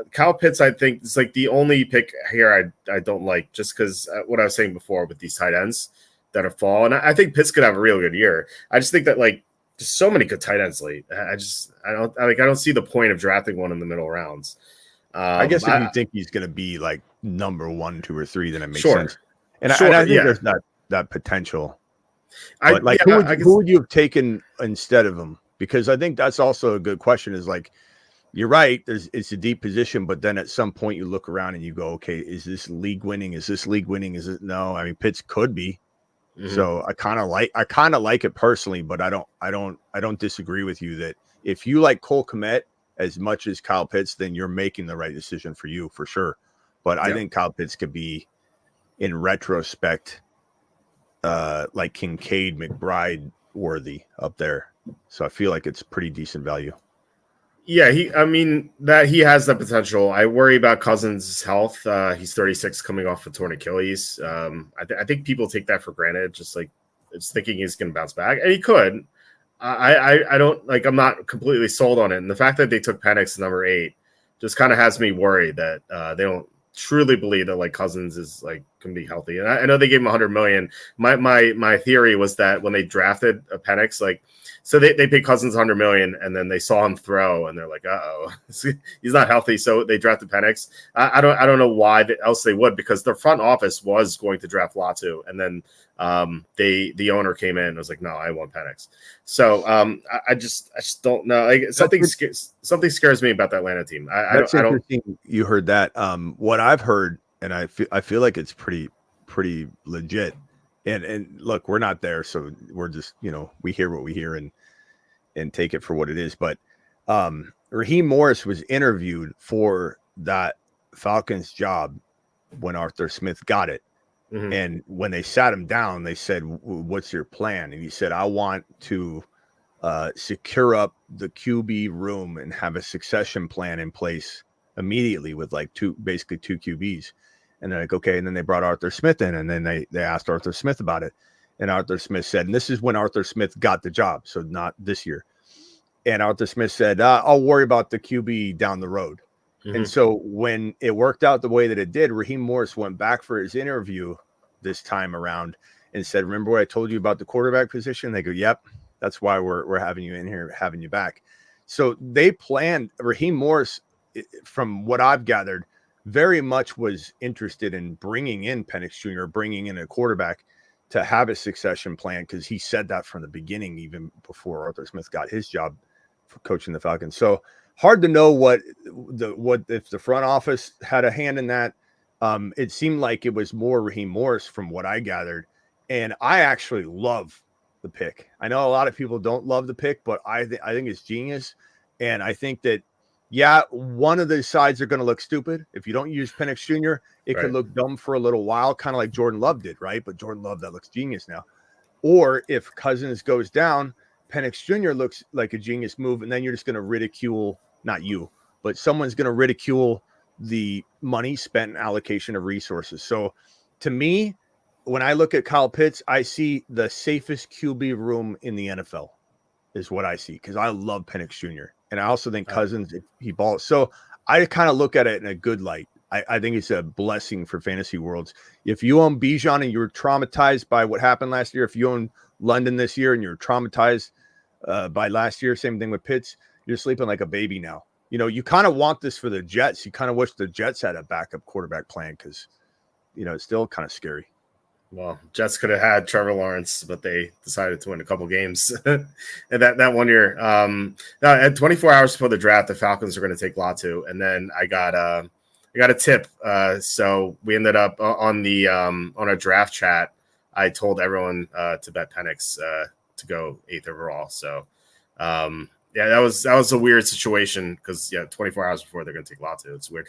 Kyle Pitts. I think it's like the only pick here I don't like, just because what I was saying before with these tight ends that are fall, and I think Pitts could have a real good year. I just think that like just so many good tight ends late. I don't see the point of drafting one in the middle rounds. I guess if you think he's going to be like number 1, 2, or 3, then it makes sure. sense. And I think there's that potential. But who would you have taken instead of him? Because I think that's also a good question. Is like, you're right. It's a deep position, but then at some point you look around and you go, okay, is this league winning? Is this league winning? Is it? No, I mean, Pitts could be. Mm-hmm. So I kind of like it personally, but I don't disagree with you that if you like Cole Kmet as much as Kyle Pitts, then you're making the right decision for you for sure. But I think Kyle Pitts could be, in retrospect, like Kincaid, McBride worthy up there. So I feel like it's pretty decent value. Yeah, he has the potential. I worry about Cousins' health. He's 36, coming off a torn Achilles. I think people take that for granted, just thinking he's going to bounce back, and he could. I don't like. I'm not completely sold on it, and the fact that they took Penix number 8 just kind of has me worried that they don't truly believe that like Cousins is like can be healthy. And I know they gave him $100 million. My theory was that when they drafted a Penix, like, so they paid Cousins $100 million, and then they saw him throw, and they're like, uh-oh, he's not healthy. So they drafted Penix. I don't know why else they would, because their front office was going to draft Latu, and then the owner came in and was like, no, I want Penix. So I just don't know. Like, something scares me about that Atlanta team. That's interesting. You heard that. What I've heard, and I feel like it's pretty legit. And look, we're not there, so we're just, we hear what we hear and take it for what it is. But Raheem Morris was interviewed for that Falcons job when Arthur Smith got it. Mm-hmm. And when they sat him down, they said, what's your plan? And he said, I want to secure up the QB room and have a succession plan in place immediately with like basically two QBs. And they're like, okay. And then they brought Arthur Smith in, and then they asked Arthur Smith about it. And Arthur Smith said, and this is when Arthur Smith got the job, so not this year. And Arthur Smith said, I'll worry about the QB down the road. Mm-hmm. And so when it worked out the way that it did, Raheem Morris went back for his interview this time around and said, remember what I told you about the quarterback position? They go, yep, that's why we're having you in here, having you back. So they planned. Raheem Morris, from what I've gathered, very much was interested in bringing in Penix Jr., bringing in a quarterback to have a succession plan, because he said that from the beginning, even before Arthur Smith got his job for coaching the Falcons. So hard to know what if the front office had a hand in that. It seemed like it was more Raheem Morris from what I gathered, and I actually love the pick. I know a lot of people don't love the pick, but I think it's genius, and I think that Yeah, one of the sides are going to look stupid. If you don't use Penix Jr., it could Right. look dumb for a little while, kind of like Jordan Love did, right? But Jordan Love, that looks genius now. Or if Cousins goes down, Penix Jr. looks like a genius move, and then you're just going to ridicule, not you, but someone's going to ridicule the money spent in allocation of resources. So to me, when I look at Kyle Pitts, I see the safest QB room in the NFL is what I see, because I love Penix Jr. And I also think Cousins, if he balls. So I kind of look at it in a good light. I think it's a blessing for fantasy worlds. If you own Bijan and you're traumatized by what happened last year, if you own London this year and you're traumatized by last year, same thing with Pitts, you're sleeping like a baby now. You know, you kind of want this for the Jets. You kind of wish the Jets had a backup quarterback plan because, you know, it's still kind of scary. Well, Jets could have had Trevor Lawrence, but they decided to win a couple games. And that 1 year. Now, at 24 hours before the draft, the Falcons were going to take Latu, and then I got a tip. So we ended up on our draft chat. I told everyone to bet Penix to go 8th overall. So yeah, that was a weird situation because 24 hours before they're going to take Latu. It's weird.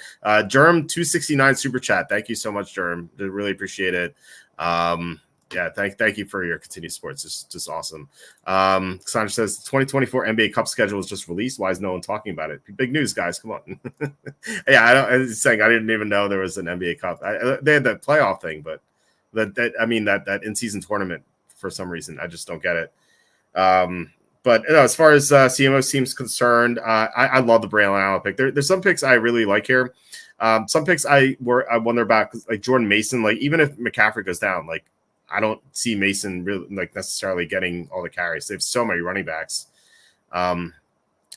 Germ 269 super chat. Thank you so much, Germ. I really appreciate it. Thank you for your continued support. It's just awesome. Sandra says 2024 NBA Cup schedule was just released. Why is no one talking about it? Big news, guys. Come on. I was saying I didn't even know there was an NBA Cup. They had that playoff thing, but that in-season tournament for some reason. I just don't get it. But as far as CMO seems concerned, I love the Braylon Allen pick. There's some picks I really like here. Some picks I wonder about, like Jordan Mason. Like even if McCaffrey goes down, like I don't see Mason really like necessarily getting all the carries. They have so many running backs.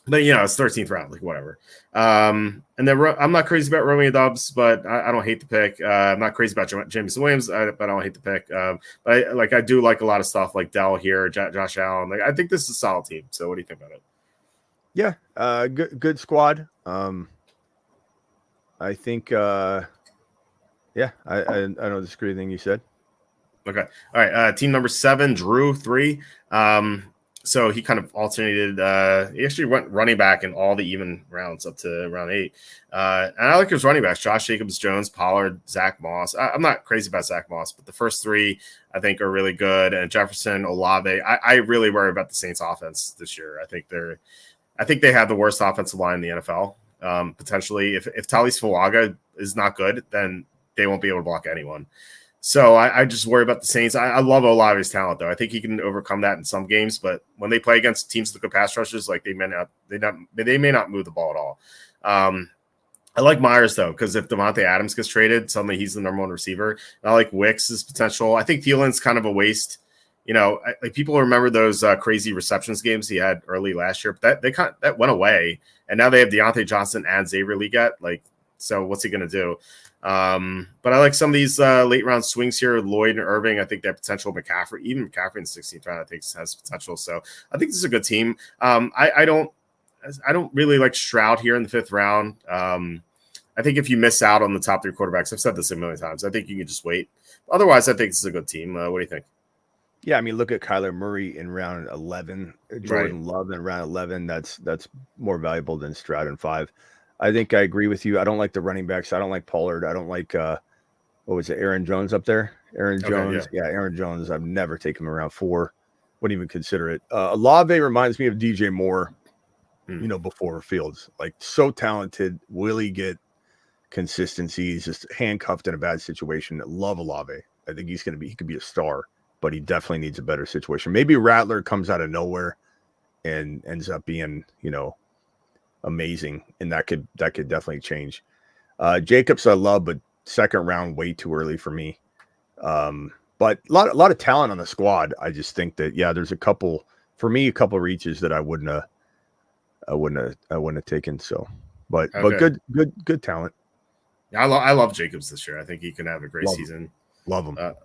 But it's 13th round, like whatever. And then I'm not crazy about Romeo Doubs, but I don't hate the pick. I'm not crazy about Jameson Williams, but I don't hate the pick. But I do like a lot of stuff like Dell here, Josh Allen. Like I think this is a solid team. So what do you think about it? Yeah, good squad. I think, I don't disagree with anything you said. Okay. All right. Team number 7, Drew 3. So he kind of alternated. He actually went running back in all the even rounds up to round 8. And I like his running backs: Josh Jacobs, Jones, Pollard, Zach Moss. I'm not crazy about Zach Moss, but the first 3 I think are really good. And Jefferson, Olave. I really worry about the Saints offense this year. I think they have the worst offensive line in the NFL. Potentially, if Talis Fuaga is not good, then they won't be able to block anyone. So I just worry about the Saints. I love Olave's talent, though. I think he can overcome that in some games, but when they play against teams with good pass rushers, like they may not move the ball at all. I like Myers though, because if Devontae Adams gets traded, suddenly he's the number 1 receiver. And I like Wicks' potential. I think Thielen's kind of a waste. Like people remember those crazy receptions games he had early last year, but that went away, and now they have Deontay Johnson and Xavier Leggett. Like, so what's he going to do? But I like some of these late round swings here. Lloyd and Irving, I think they have potential. McCaffrey in the 16th round, I think has potential. So I think this is a good team. I don't really like Stroud here in the 5th round. I think if you miss out on the top 3 quarterbacks, I've said this a million times, I think you can just wait. Otherwise, I think this is a good team. What do you think? Yeah, I mean, look at Kyler Murray in round 11, Jordan Love in round 11. That's more valuable than Stroud in 5. I think I agree with you. I don't like the running backs. I don't like Pollard. I don't like what was it, Aaron Jones up there? Aaron Jones. Yeah, Aaron Jones. I've never taken him around 4. Wouldn't even consider it. Olave reminds me of DJ Moore, before Fields. Like so talented. Will he get consistency? He's just handcuffed in a bad situation. Love Olave. I think he could be a star, but he definitely needs a better situation. Maybe Rattler comes out of nowhere and ends up being, amazing, and that could definitely change. Jacobs I love, but 2nd round way too early for me. But a lot of talent on the squad. I just think that there's a couple reaches that I wouldn't have taken. So, but good talent. Yeah, I love Jacobs this year. I think he can have a great season. Love him. All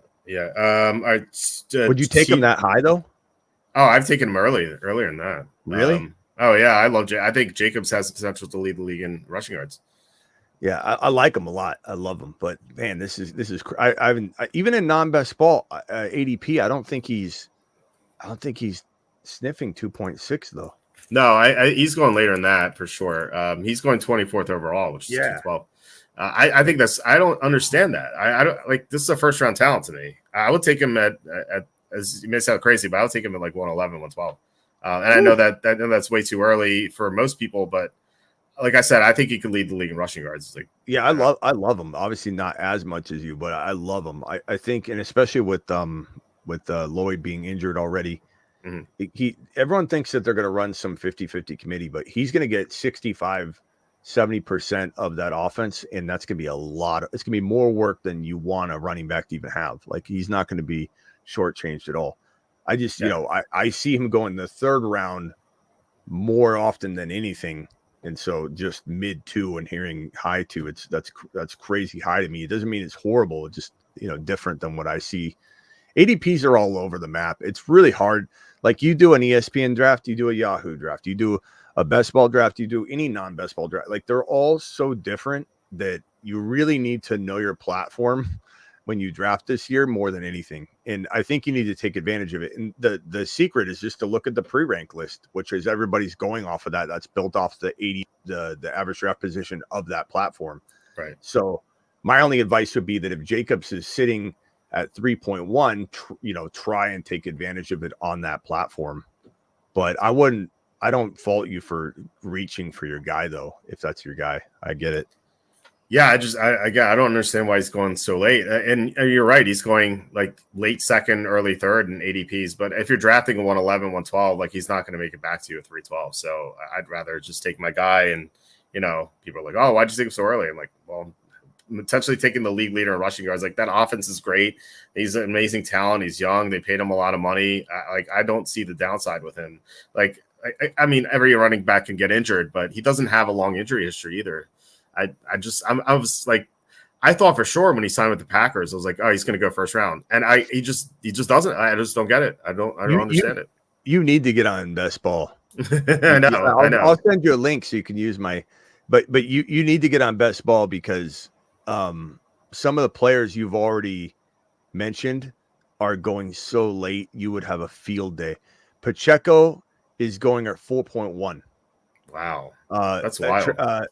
right. Would you take him that high though? Oh, I've taken him earlier than that. Really? Oh yeah, I think Jacobs has the potential to lead the league in rushing yards. Yeah, I like him a lot. I love him, but man, this is even in non-best ball ADP. I don't think he's sniffing 2.6 though. No, he's going later than that for sure. He's going 24th overall, which is 212. I think I don't understand that. I don't like this is a first round talent to me. I would take him at as you may sound crazy, but I would take him at like 111, 112. And I know that's way too early for most people, but like I said, I think he could lead the league in rushing yards. It's like, yeah, I love him. Obviously not as much as you, but I love him. I think, and especially with Lloyd being injured already, everyone thinks that they're going to run some 50-50 committee, but he's going to get 65-70% of that offense, and that's going to be it's going to be more work than you want a running back to even have. Like, he's not going to be shortchanged at all. I just, I see him going the third round more often than anything. And so just mid 2 and hearing high 2, that's crazy high to me. It doesn't mean it's horrible. It's just, different than what I see. ADPs are all over the map. It's really hard. Like, you do an ESPN draft, you do a Yahoo draft, you do a best ball draft, you do any non-best ball draft. Like, they're all so different that you really need to know your platform when you draft this year more than anything. And I think you need to take advantage of it. And the secret is just to look at the pre-rank list, which is everybody's going off of that. That's built off the average draft position of that platform. Right. So my only advice would be that if Jacobs is sitting at 3.1, try and take advantage of it on that platform. But I don't fault you for reaching for your guy though. If that's your guy, I get it. Yeah, I don't understand why he's going so late. And you're right, he's going like late second, early third in ADPs. But if you're drafting a 111, 112, like, he's not going to make it back to you at 312. So I'd rather just take my guy. And people are like, "Oh, why'd you take him so early?" I'm like, well, I'm potentially taking the league leader in rushing yards. Like, that offense is great. He's an amazing talent. He's young. They paid him a lot of money. I don't see the downside with him. Like, I mean, every running back can get injured, but he doesn't have a long injury history either. I was like, I thought for sure when he signed with the Packers, I was like, oh, he's going to go first round, and he just doesn't. I just don't get it. I don't understand it. You need to get on best ball. I know. I'll send you a link so you can use my. But you need to get on best ball because some of the players you've already mentioned are going so late. You would have a field day. Pacheco is going at 4.1. Wow, that's wild.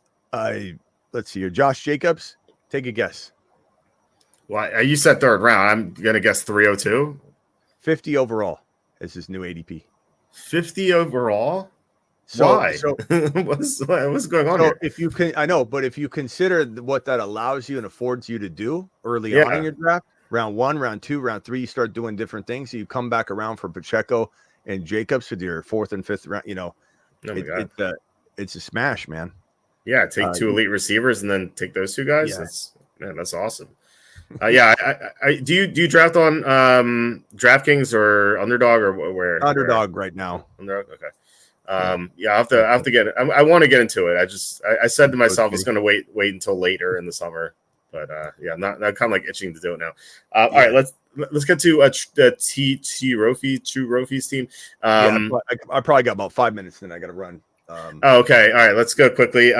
Let's see here. Josh Jacobs, take a guess. Well, you said third round. I'm going to guess 302. 50 overall is his new ADP. 50 overall? Why? What's going on here? If you can, I know, but if you consider what that allows you and affords you to do early on in your draft, round 1, round 2, round 3, you start doing different things. So you come back around for Pacheco and Jacobs with your 4th and 5th round. It's a smash, man. Yeah, take 2 elite receivers and then take those 2 guys. Yeah. That's awesome. Do you draft on DraftKings or Underdog or where? Underdog right now. Underdog, okay. I have to get it. I want to get into it. I said to myself I was going to wait until later in the summer, but I'm not kind of like itching to do it now. All right, let's get to the True Rofi's team. I probably got about 5 minutes, then I got to run. Okay. All right. Let's go quickly.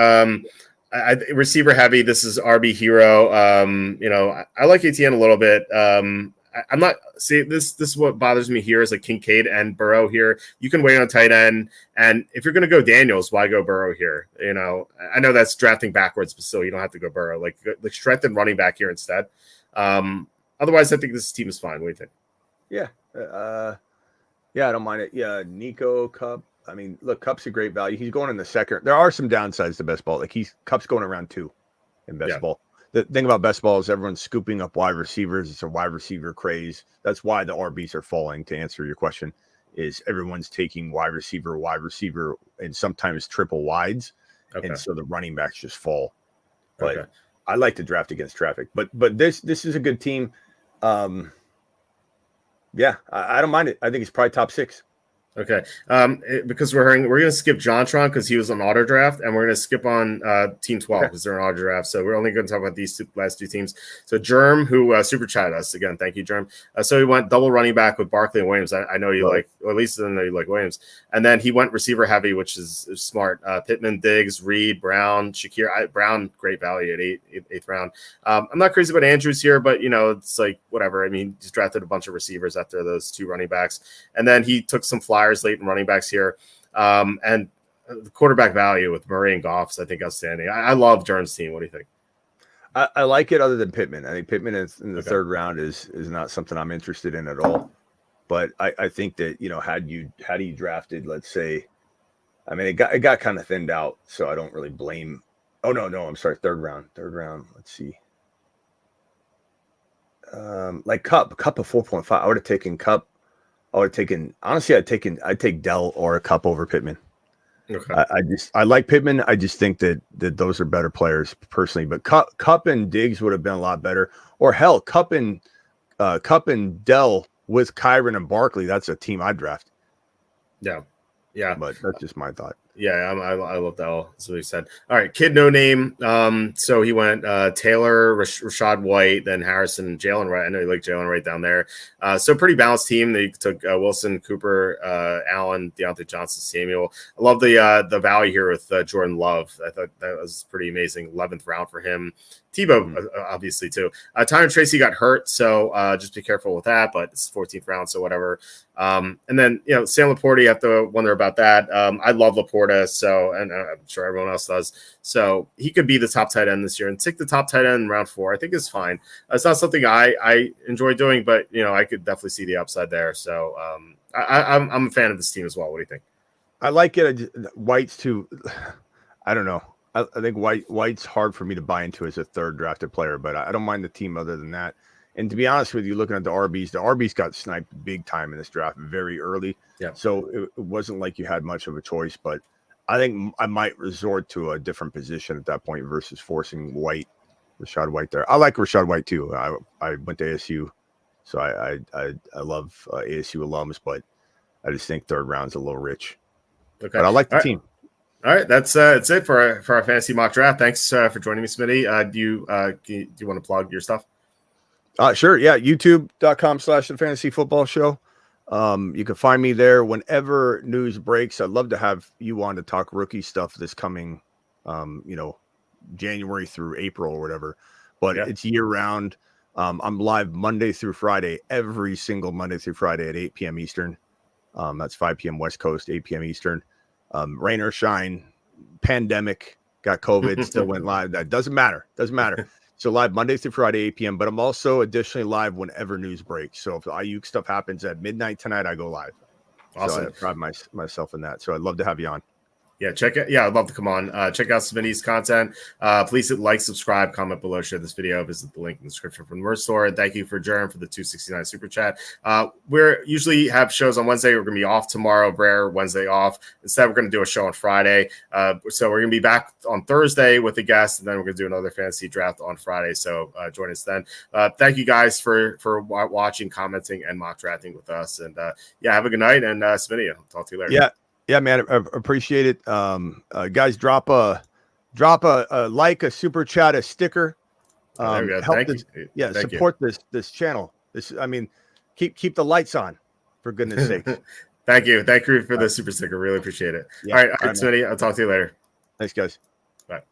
Receiver heavy. This is RB Hero. I like ATN a little bit. I'm not see this is what bothers me here is like Kincaid and Burrow here. You can wait on tight end, and if you're going to go Daniels, why go Burrow here? I know that's drafting backwards, but still, you don't have to go Burrow. Like strengthen running back here instead. Otherwise, I think this team is fine. What do you think? Yeah, I don't mind it. Yeah, Nico Cup. I mean, look, Cup's a great value. He's going in the second. There are some downsides to best ball. Like Cup's going around 2 in best ball. The thing about best ball is everyone's scooping up wide receivers. It's a wide receiver craze. That's why the RBs are falling. To answer your question, is everyone's taking wide receiver, and sometimes triple wides, and so the running backs just fall. But I like to draft against traffic. But this is a good team. I don't mind it. I think it's probably top 6. Okay. Because we're going to skip Jontron because he was on auto draft, and we're going to skip on Team 12 because they're on auto draft. So we're only going to talk about these last 2 teams. So Germ, who super chatted us again, thank you, Germ. So he went double running back with Barkley and Williams. I know you like, or at least I know you like Williams. And then he went receiver heavy, which is smart. Pittman, Diggs, Reed, Brown, Shakir. Brown, great value at 8th round. I'm not crazy about Andrews here, but it's like whatever. I mean, he's drafted a bunch of receivers after those 2 running backs, and then he took some flyers late in running backs here. And the quarterback value with Murray and Goff's, I think, outstanding. I love Jern's team. What do you think? I like it other than Pittman. I think Pittman in the third round is not something I'm interested in at all. But I think that, had he drafted, let's say, I mean, it got kind of thinned out, so I don't really blame. Oh no, I'm sorry, third round. Let's see. Like Cup of 4.5. I would have taken Cup. Honestly, I'd take Dell or a Cup over Pittman. Okay. I like Pittman. I just think that those are better players personally. But Cup and Diggs would have been a lot better. Or hell, Cup and Dell with Kyron and Barkley. That's a team I'd draft. Yeah. But that's just my thought. Yeah, I love that. That's what he said. All right, kid no name. So he went Taylor, Rashad White, then Harrison, and Jalen Wright. I know you like Jalen Wright down there. So pretty balanced team. They took Wilson, Cooper, Allen, Deontay Johnson, Samuel. I love the value here with Jordan Love. I thought that was pretty amazing. 11th round for him. Tebow, obviously, too. Tyron Tracy got hurt, so just be careful with that, but it's 14th round, so whatever. And then, Sam Laporta, you have to wonder about that. I love Laporta, so, and I'm sure everyone else does. So he could be the top tight end this year, and take the top tight end in round 4. I think is fine. It's not something I enjoy doing, but, I could definitely see the upside there. So I'm a fan of this team as well. What do you think? I like it. White's too. I don't know. I think White's hard for me to buy into as a third drafted player, but I don't mind the team other than that. And to be honest with you, looking at the RBs got sniped big time in this draft very early. Yeah. So it wasn't like you had much of a choice, but I think I might resort to a different position at that point versus forcing Rashad White there. I like Rashad White too. I went to ASU, so I love ASU alums, but I just think third round's a little rich. Okay. But I like the team. All right, that's it for our fantasy mock draft. Thanks for joining me, Smitty. Do you want to plug your stuff? Sure. Yeah. YouTube.com/the Fantasy Football Show. You can find me there whenever news breaks. I'd love to have you on to talk rookie stuff this coming, January through April or whatever. But it's year round. I'm live Monday through Friday, every single Monday through Friday at 8 p.m. Eastern. That's 5 p.m. West Coast, 8 p.m. Eastern. Rain or shine, pandemic, got COVID, still went live. That doesn't matter. So live Monday through Friday, 8 p.m. But I'm also additionally live whenever news breaks. So if the IUC stuff happens at midnight tonight, I go live. Awesome. So I pride myself in that. So I'd love to have you on. Yeah, check it. Yeah, I'd love to come on. Check out Smitty's content. Please hit like, subscribe, comment below, share this video. Visit the link in the description from the merch store. And thank you for Jern for the $2.69 super chat. We're usually have shows on Wednesday. We're going to be off tomorrow. Rare Wednesday off. Instead, we're going to do a show on Friday. So we're going to be back on Thursday with a guest, and then we're going to do another fantasy draft on Friday. So join us then. Thank you guys for watching, commenting, and mock drafting with us. And have a good night. And Smitty, I'll talk to you later. Yeah, man, I appreciate it. Guys, drop a like, a super chat, a sticker. Help Thank this, you. yeah, Thank support you. this channel. Keep the lights on, for goodness sake. Thank you for the super sticker. Really appreciate it. All right, Smitty, I'll talk to you later. Thanks, guys. Bye.